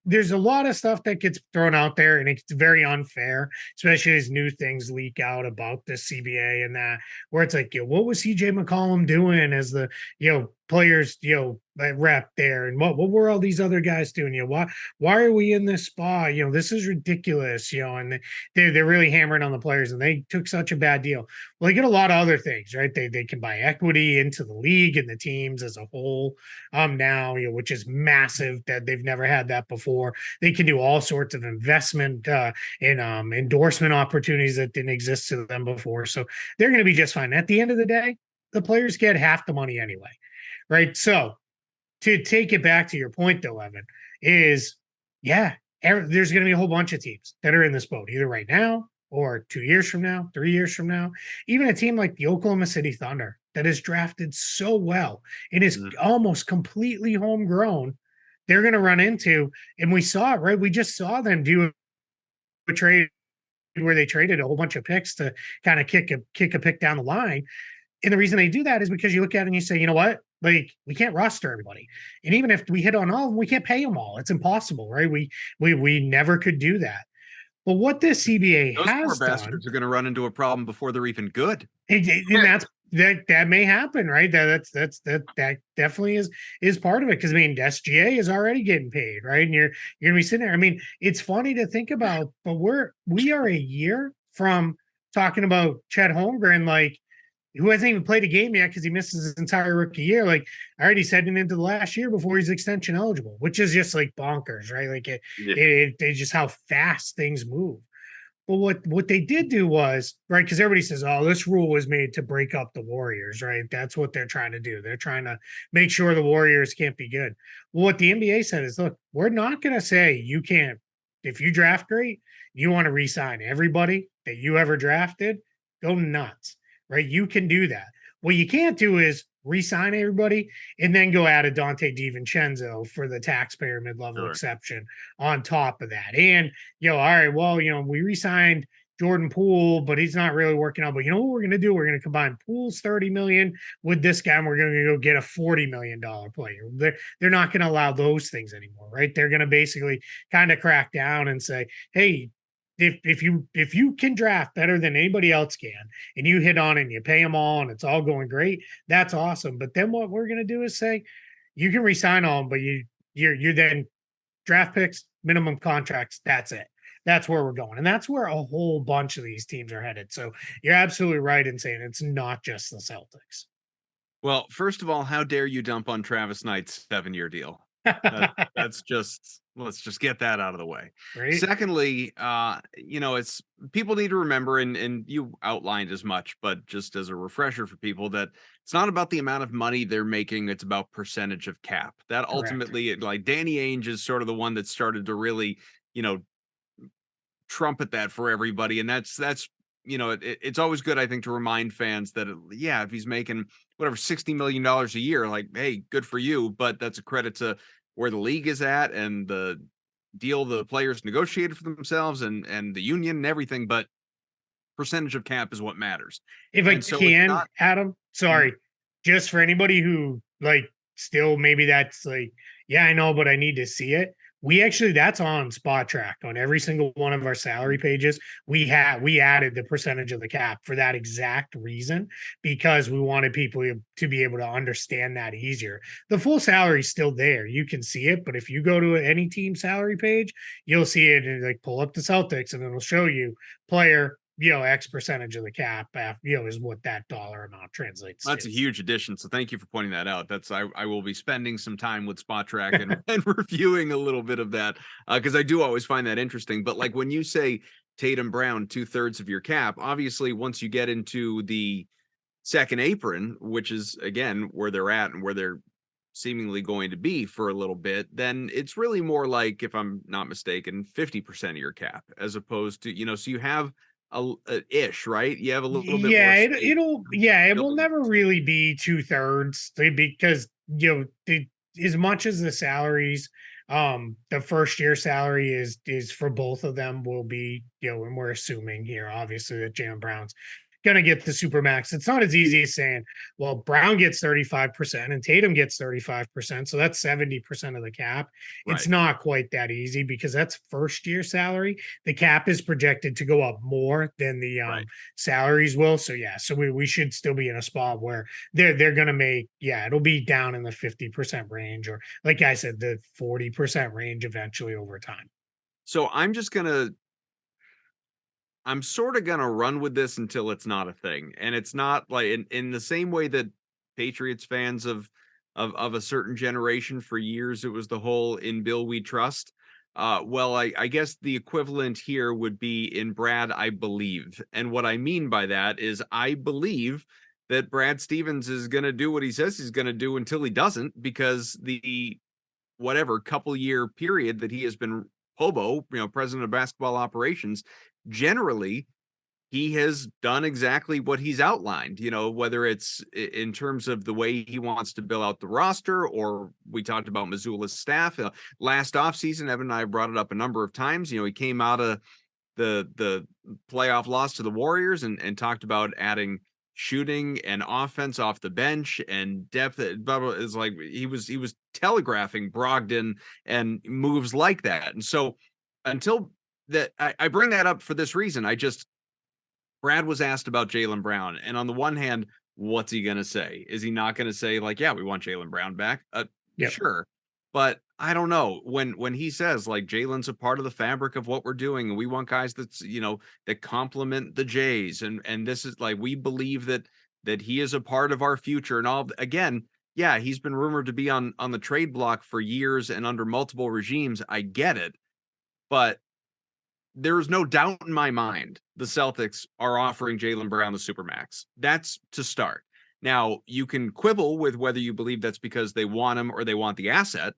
there's a lot of stuff that gets thrown out there and it's very unfair, especially as new things leak out about the CBA and that, where it's like, what was CJ McCollum doing as the, players, rep there? And what were all these other guys doing? Why are we in this spot? This is ridiculous, and they're really hammering on the players and they took such a bad deal. Well, they get a lot of other things, right? They can buy equity into the league and the teams as a whole now, which is massive, that they've never had that before. They can do all sorts of investment and endorsement opportunities that didn't exist to them before. So they're going to be just fine. At the end of the day, the players get half the money anyway, right? So to take it back to your point, though, Evan, is there's going to be a whole bunch of teams that are in this boat, either right now or 2 years from now, 3 years from now. Even a team like the Oklahoma City Thunder that is drafted so well and is almost completely homegrown, they're going to run into, and we saw it, right? We just saw them do a trade where they traded a whole bunch of picks to kind of kick a pick down the line. And the reason they do that is because you look at it and you say, you know what? Like, we can't roster everybody. And even if we hit on all of them, we can't pay them all. It's impossible, right? We never could do that. But what this CBA Those has poor bastards are going to run into a problem before they're even good. And that may happen, right? That definitely is part of it. Because I mean, SGA is already getting paid, right? And you're gonna be sitting there. I mean, it's funny to think about, but we are a year from talking about Chet Holmgren, like, who hasn't even played a game yet because he misses his entire rookie year. Like, already heading into the last year before he's extension eligible, which is just like bonkers, right? Like it just how fast things move. But what they did do was, right, because everybody says, oh, this rule was made to break up the Warriors, right? That's what they're trying to do. They're trying to make sure the Warriors can't be good. Well, what the NBA said is, look, we're not going to say you can't, if you draft great, you want to re-sign everybody that you ever drafted, go nuts. Right? You can do that. What you can't do is re-sign everybody and then go add a Dante DiVincenzo for the taxpayer mid-level exception on top of that. And, all right, well, we re-signed Jordan Poole, but he's not really working out. But you know what we're going to do? We're going to combine Poole's $30 million with this guy, and we're going to go get a $40 million player. They're not going to allow those things anymore, right? They're going to basically kind of crack down and say, hey, if you can draft better than anybody else can, and you hit on it and you pay them all and it's all going great, that's awesome. But then what we're going to do is say, you can re-sign all them, but you're then draft picks, minimum contracts. That's it. That's where we're going. And that's where a whole bunch of these teams are headed. So you're absolutely right in saying it's not just the Celtics. Well, first of all, how dare you dump on Travis Knight's 7-year deal? Let's just get that out of the way. Right. Secondly, it's people need to remember, and you outlined as much, but just as a refresher for people, that it's not about the amount of money they're making, it's about percentage of cap. That ultimately, like Danny Ainge is sort of the one that started to really, trumpet that for everybody. And that's it's always good, I think, to remind fans that, if he's making whatever $60 million a year, like, hey, good for you. But that's a credit to where the league is at and the deal the players negotiated for themselves and the union and everything. But percentage of cap is what matters. If I And so it's can, not- Adam, sorry, just for anybody who like still maybe that's like, yeah, I know, but I need to see it. We actually that's on Spotrac on every single one of our salary pages. We added the percentage of the cap for that exact reason because we wanted people to be able to understand that easier. The full salary is still there. You can see it, but if you go to any team salary page, you'll see it and like pull up the Celtics and it'll show you player, X percentage of the cap, is what that dollar amount translates That's to. a huge addition. So thank you for pointing that out. I will be spending some time with Spotrac and reviewing a little bit of that because I do always find that interesting. But like when you say Tatum Brown, 2/3 of your cap, obviously once you get into the second apron, which is again where they're at and where they're seemingly going to be for a little bit, then it's really more like, if I'm not mistaken, 50% of your cap as opposed to, so you have a ish, right? You have a little bit more. It will never really be 2/3 because as much as the salaries, the first year salary is for both of them will be, and we're assuming here obviously that Jaylen Brown's gonna get the super max. It's not as easy as saying, well, Brown gets 35% and Tatum gets 35%, so that's 70% of the cap. It's Right. not quite that easy because that's first year salary. The cap is projected to go up more than the Right. salaries will. So yeah, so we should still be in a spot where they're gonna make, it'll be down in the 50% range, or like I said, the 40% range eventually over time. So I'm sort of gonna run with this until it's not a thing. And it's not like in the same way that Patriots fans of a certain generation for years, it was the whole "in Bill we trust." Well, I guess the equivalent here would be in Brad, I believe. And what I mean by that is I believe that Brad Stevens is gonna do what he says he's gonna do until he doesn't, because the whatever couple year period that he has been Hobo, president of basketball operations, generally he has done exactly what he's outlined, whether it's in terms of the way he wants to build out the roster, or we talked about Mazzulla's staff. Last offseason, Evan and I brought it up a number of times. He came out of the playoff loss to the Warriors and talked about adding shooting and offense off the bench and depth. Is like he was telegraphing Brogdon and moves like that. And so until that, I bring that up for this reason. Brad was asked about Jaylen Brown, and on the one hand, what's he going to say? Is he not going to say like, yeah, we want Jaylen Brown back? Yep. Sure. But I don't know, when he says like Jaylen's a part of the fabric of what we're doing, and we want guys that complement the Jays, and this is like, we believe that he is a part of our future and all. Again, yeah, he's been rumored to be on the trade block for years and under multiple regimes. I get it, but there is no doubt in my mind the Celtics are offering Jaylen Brown the supermax. That's to start. Now, you can quibble with whether you believe that's because they want him or they want the asset,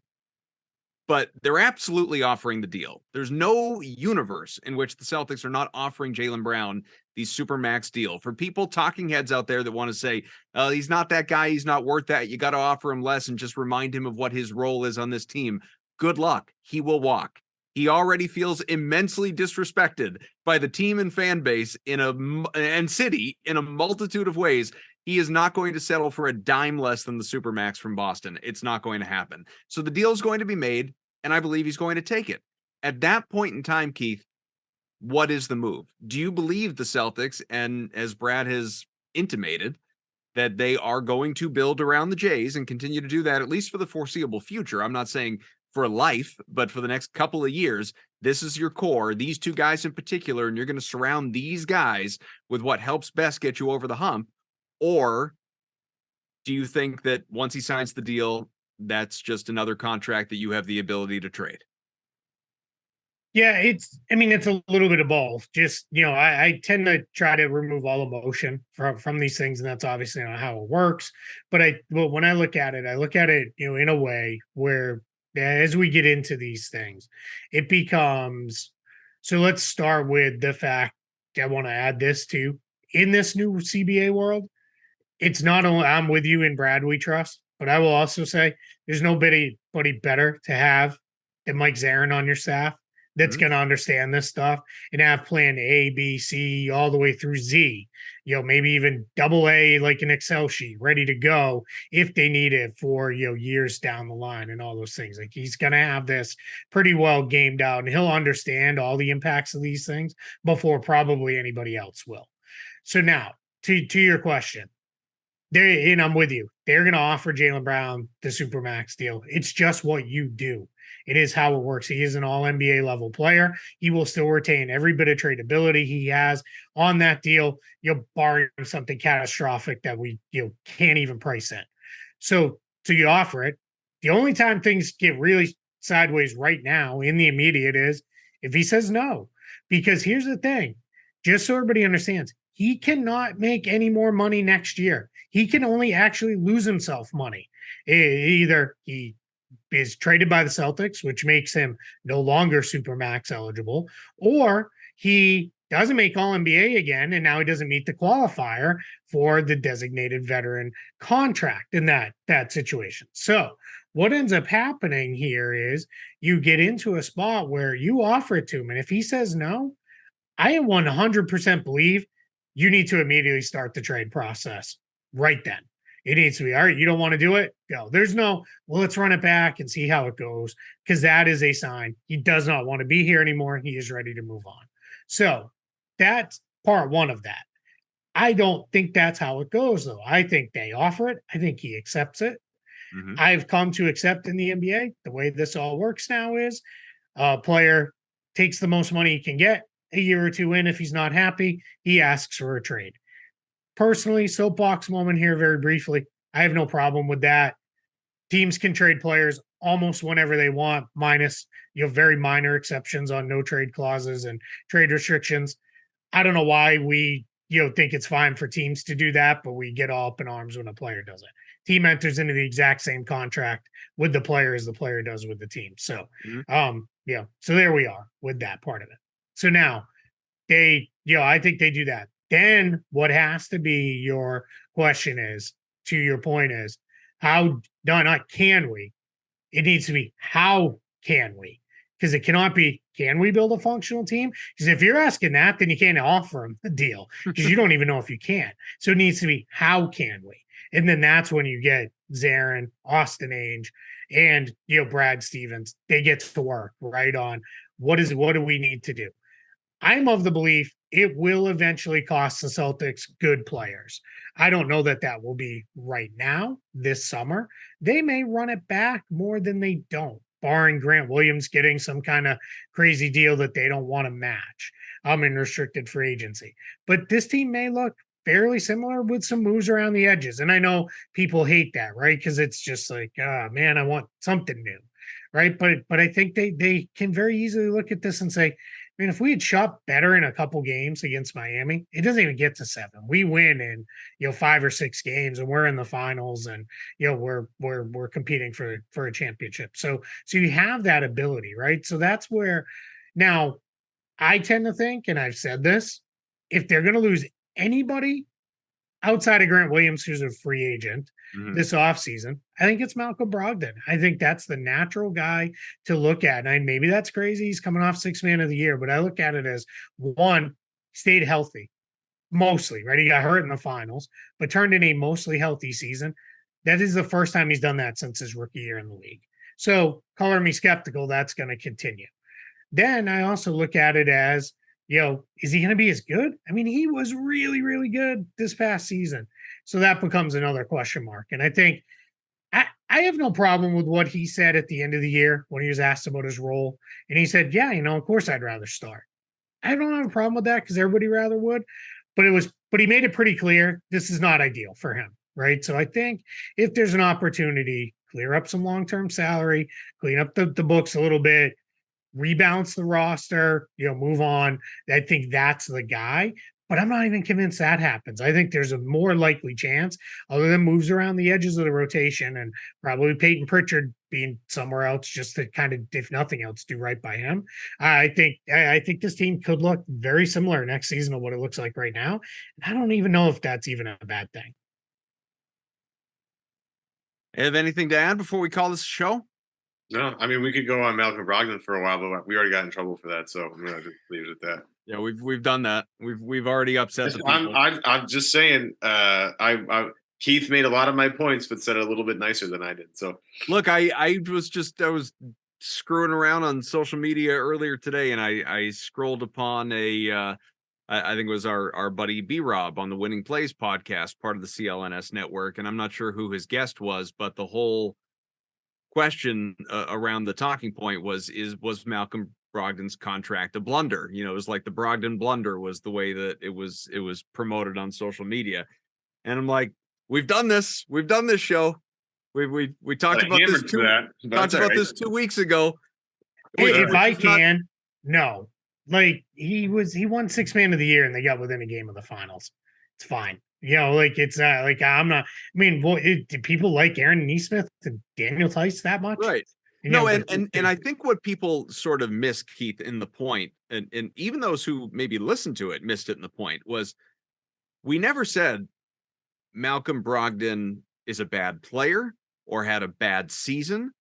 but they're absolutely offering the deal. There's no universe in which the Celtics are not offering Jaylen Brown the supermax deal. For people, talking heads out there that want to say, he's not that guy, he's not worth that, you got to offer him less and just remind him of what his role is on this team. Good luck. He will walk. He already feels immensely disrespected by the team and fan base and city in a multitude of ways. He is not going to settle for a dime less than the supermax from Boston. It's not going to happen. So the deal is going to be made, and I believe he's going to take it. At that point in time, Keith, what is the move? Do you believe the Celtics, and as Brad has intimated, that they are going to build around the Jays and continue to do that at least for the foreseeable future? I'm not saying for life, but for the next couple of years, this is your core, these two guys in particular, and you're going to surround these guys with what helps best get you over the hump? Or do you think that once he signs the deal, that's just another contract that you have the ability to trade? Yeah, it's a little bit of both. Just, I tend to try to remove all emotion from these things, and that's obviously not how it works. But when I look at it, in a way where as we get into these things, it becomes, so let's start with the fact I want to add this too. In this new CBA world, it's not only, I'm with you in Brad we trust, but I will also say there's nobody better to have than Mike Zarin on your staff that's going to understand this stuff and have plan A, B, C, all the way through Z, maybe even double A, like an Excel sheet ready to go if they need it for, years down the line and all those things. Like he's going to have this pretty well gamed out and he'll understand all the impacts of these things before probably anybody else will. So now to your question, and I'm with you. They're going to offer Jaylen Brown the Supermax deal. It's just what you do. It is how it works. He is an all NBA level player. He will still retain every bit of tradability he has on that deal, barring something catastrophic that we can't even price in. So you offer it. The only time things get really sideways right now in the immediate is if he says no. Because here's the thing, just so everybody understands, he cannot make any more money next year. He can only actually lose himself money. Either he is traded by the Celtics, which makes him no longer Supermax eligible, or he doesn't make All-NBA again, and now he doesn't meet the qualifier for the designated veteran contract in that situation. So what ends up happening here is you get into a spot where you offer it to him, and if he says no, I 100% believe you need to immediately start the trade process right then. It needs to be, all right, you don't want to do it? Go. There's no, well, let's run it back and see how it goes, because that is a sign he does not want to be here anymore. He is ready to move on. So that's part one of that. I don't think that's how it goes, though. I think they offer it. I think he accepts it. Mm-hmm. I've come to accept in the NBA, the way this all works now is a player takes the most money he can get. A year or two in, if he's not happy, he asks for a trade. Personally, soapbox moment here very briefly, I have no problem with that. Teams can trade players almost whenever they want, minus very minor exceptions on no trade clauses and trade restrictions. I don't know why we think it's fine for teams to do that, but we get all up in arms when a player does it. Team enters into the exact same contract with the player as the player does with the team. So so there we are with that part of it. So now I think they do that. Then what has to be your question is, to your point is, not can we? It needs to be, how can we? Because it cannot be, can we build a functional team? Because if you're asking that, then you can't offer them the deal because you don't even know if you can. So it needs to be, how can we? And then that's when you get Zarin, Austin Ainge, and Brad Stevens. They get to work right on what do we need to do? I'm of the belief it will eventually cost the Celtics good players. I don't know that will be right now, this summer. They may run it back more than they don't, barring Grant Williams getting some kind of crazy deal that they don't want to match in restricted free agency. But this team may look fairly similar with some moves around the edges. And I know people hate that, right? Because it's just like, man, I want something new, right? But I think they can very easily look at this and say, I mean, if we had shot better in a couple games against Miami, it doesn't even get to 7. We win in 5 or 6 games, and we're in the finals, and we're competing for a championship. So you have that ability, right? So that's where now I tend to think, and I've said this, if they're going to lose anybody outside of Grant Williams, who's a free agent this offseason, I think it's Malcolm Brogdon. I think that's the natural guy to look at. And maybe that's crazy. He's coming off 6th man of the year, but I look at it as, one, stayed healthy, mostly, right? He got hurt in the finals, but turned in a mostly healthy season. That is the first time he's done that since his rookie year in the league. So color me skeptical, that's going to continue. Then I also look at it as, is he going to be as good? I mean, he was really, really good this past season. So that becomes another question mark. And I think I have no problem with what he said at the end of the year when he was asked about his role. And he said, yeah, of course I'd rather start. I don't have a problem with that because everybody rather would. But he made it pretty clear this is not ideal for him, right? So I think if there's an opportunity, clear up some long-term salary, clean up the books a little bit, rebalance the roster, move on. I think that's the guy, but I'm not even convinced that happens. I think there's a more likely chance, other than moves around the edges of the rotation and probably Peyton Pritchard being somewhere else just to kind of, if nothing else, do right by him. I think this team could look very similar next season to what it looks like right now. And I don't even know if that's even a bad thing. Have anything to add before we call this a show? No, I mean we could go on Malcolm Brogdon for a while, but we already got in trouble for that, so I'm gonna just leave it at that. Yeah, we've done that. We've already upset the people. I'm just saying. I Keith made a lot of my points, but said it a little bit nicer than I did. So Look, I was screwing around on social media earlier today, and I scrolled upon I think it was our buddy B Rob on the Winning Plays podcast, part of the CLNS network, and I'm not sure who his guest was, but the whole question around the talking point was Malcolm Brogdon's contract a blunder? You know, it was like the Brogdon blunder was the way that it was promoted on social media, and I'm like, we've done this show. We talked about this this 2 weeks ago. Hey, if I can, no. Like he won 6th man of the year and they got within a game of the finals. It's fine. You know, like it's like I'm not. I mean, do people like Aaron Nesmith and Daniel Tice that much? Right. You No, know, and I think what people sort of missed, Keith, in the point, and even those who maybe listened to it missed it in the point, was we never said Malcolm Brogdon is a bad player or had a bad season.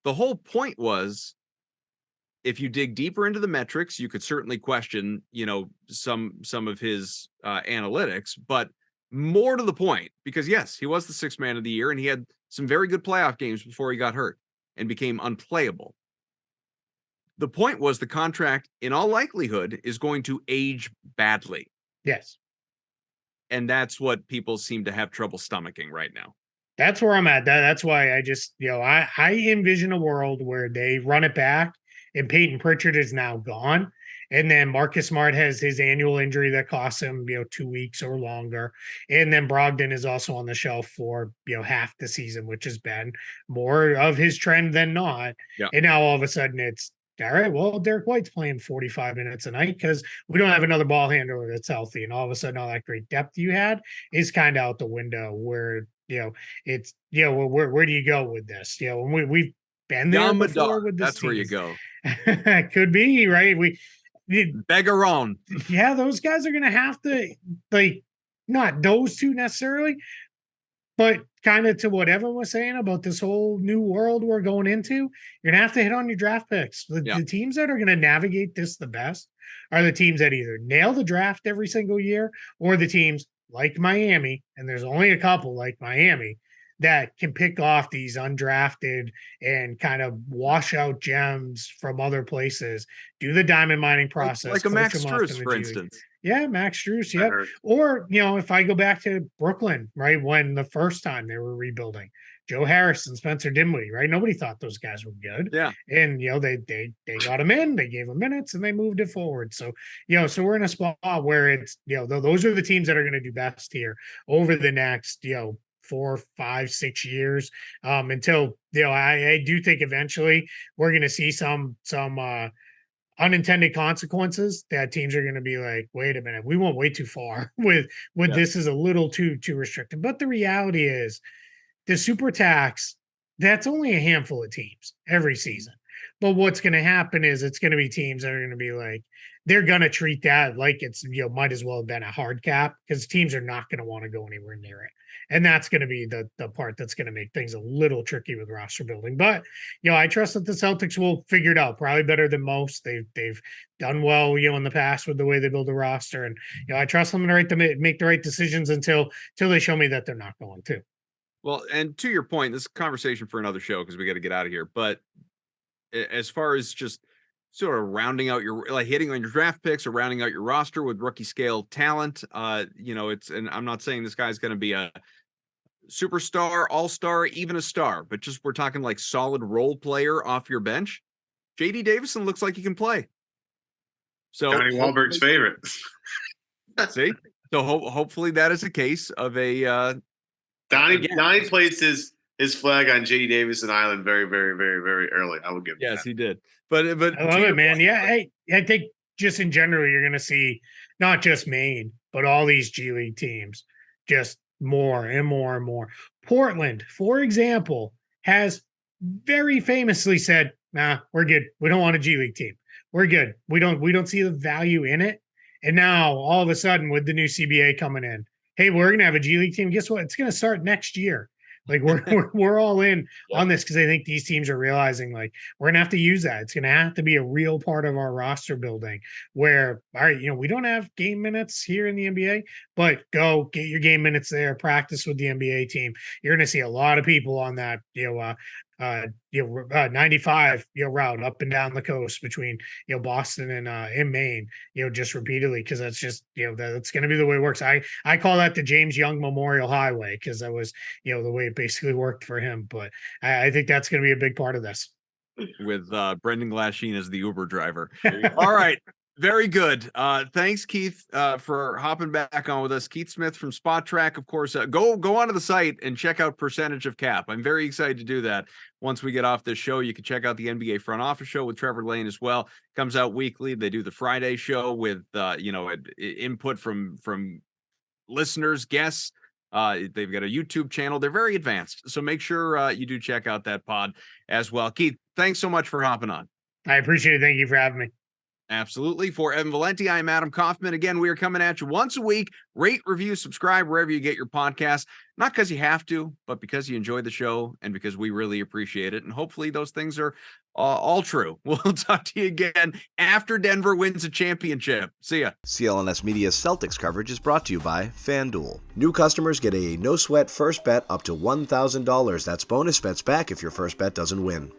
The whole point was, if you dig deeper into the metrics, you could certainly question, you know, some of his analytics, but more to the point, because yes, he was the 6th man of the year and he had some very good playoff games before he got hurt and became unplayable. The point was the contract, in all likelihood, is going to age badly. yes. And that's what people seem to have trouble stomaching right now. That's where I'm at. That's why I just, you know, I envision a world where they run it back and Peyton Pritchard is now gone. And then Marcus Smart has his annual injury that costs him, you know, 2 weeks or longer. And then Brogdon is also on the shelf for, you know, half the season, which has been more of his trend than not. Yeah. And now all of a sudden it's all right. Well, Derek White's playing 45 minutes a night because we don't have another ball handler that's healthy. And all of a sudden, all that great depth you had is kind of out the window where, you know, it's, you know, where do you go with this? You know, we've been there before with this. That's where you go. Could be, right? Beggaron. Yeah, those guys are going to have to, like, not those two necessarily, but kind of to what Evan was saying about this whole new world we're going into, you're going to have to hit on your draft picks. The teams that are going to navigate this the best are the teams that either nail the draft every single year or the teams like Miami, and there's only a couple like Miami, that can pick off these undrafted and kind of wash out gems from other places, do the diamond mining process. Like a Max Strus, for instance. Yeah, Max Strus, yeah. Or, you know, if I go back to Brooklyn, right, when the first time they were rebuilding, Joe Harris and Spencer Dinwiddie, right? Nobody thought those guys were good. Yeah. And, you know, they got them in, they gave them minutes, and they moved it forward. So, you know, so we're in a spot where it's, you know, those are the teams that are going to do best here over the next, you know, 4, 5, 6 years, until, you know, I do think eventually we're going to see some unintended consequences that teams are going to be like, wait a minute, we went way too far with this is a little too restrictive. But the reality is the super tax, that's only a handful of teams every season. But what's going to happen is it's going to be teams that are going to be like, they're going to treat that like it's, you know, might as well have been a hard cap, because teams are not going to want to go anywhere near it. And that's going to be the part that's going to make things a little tricky with roster building. But, you know, I trust that the Celtics will figure it out probably better than most. They've done well, you know, in the past with the way they build a roster. And, you know, I trust them to make the right decisions until they show me that they're not going to. Well, and to your point, this is a conversation for another show because we got to get out of here. But as far as just sort of rounding out your, like, hitting on your draft picks or rounding out your roster with rookie scale talent, you know, it's, and I'm not saying this guy's going to be a superstar, all-star, even a star, but just we're talking like solid role player off your bench. JD Davison looks like he can play. So Johnny Wahlberg's favorite. See, so hopefully that is a case of a Donnie placed his flag on JD Davison Island very, very, very, very early. I will give him yes, that. he did. But I love it, man. Yeah, I think just in general, you're going to see not just Maine, but all these G League teams just more and more and more. Portland, for example, has very famously said, "Nah, we're good. We don't want a G League team. We're good. We don't see the value in it." And now all of a sudden, with the new CBA coming in, hey, we're going to have a G League team. Guess what? It's going to start next year. Like we're all in on this because I think these teams are realizing like we're gonna have to use that. It's gonna have to be a real part of our roster building. Where all right, we don't have game minutes here in the NBA, but go get your game minutes there. Practice with the NBA team. You're gonna see a lot of people on that 95 route up and down the coast between Boston and in Maine just repeatedly because that's just that's going to be the way it works. I call that the James Young Memorial Highway because that was the way it basically worked for him. But I think that's going to be a big part of this with Brendan Glasheen as the Uber driver. All right. Very good. Thanks, Keith, for hopping back on with us. Keith Smith from Spotrac, of course. Go onto the site and check out Percentage of Cap. I'm very excited to do that. Once we get off this show, you can check out the NBA Front Office show with Trevor Lane as well. Comes out weekly. They do the Friday show with input from listeners, guests. They've got a YouTube channel. They're very advanced. So make sure you do check out that pod as well. Keith, thanks so much for hopping on. I appreciate it. Thank you for having me. Absolutely. For Evan Valenti, I'm Adam Kaufman. Again, we are coming at you once a week. Rate, review, subscribe wherever you get your podcasts. Not because you have to, but because you enjoy the show and because we really appreciate it. And hopefully those things are all true. We'll talk to you again after Denver wins a championship. See ya. CLNS Media's Celtics coverage is brought to you by FanDuel. New customers get a no-sweat first bet up to $1,000. That's bonus bets back if your first bet doesn't win.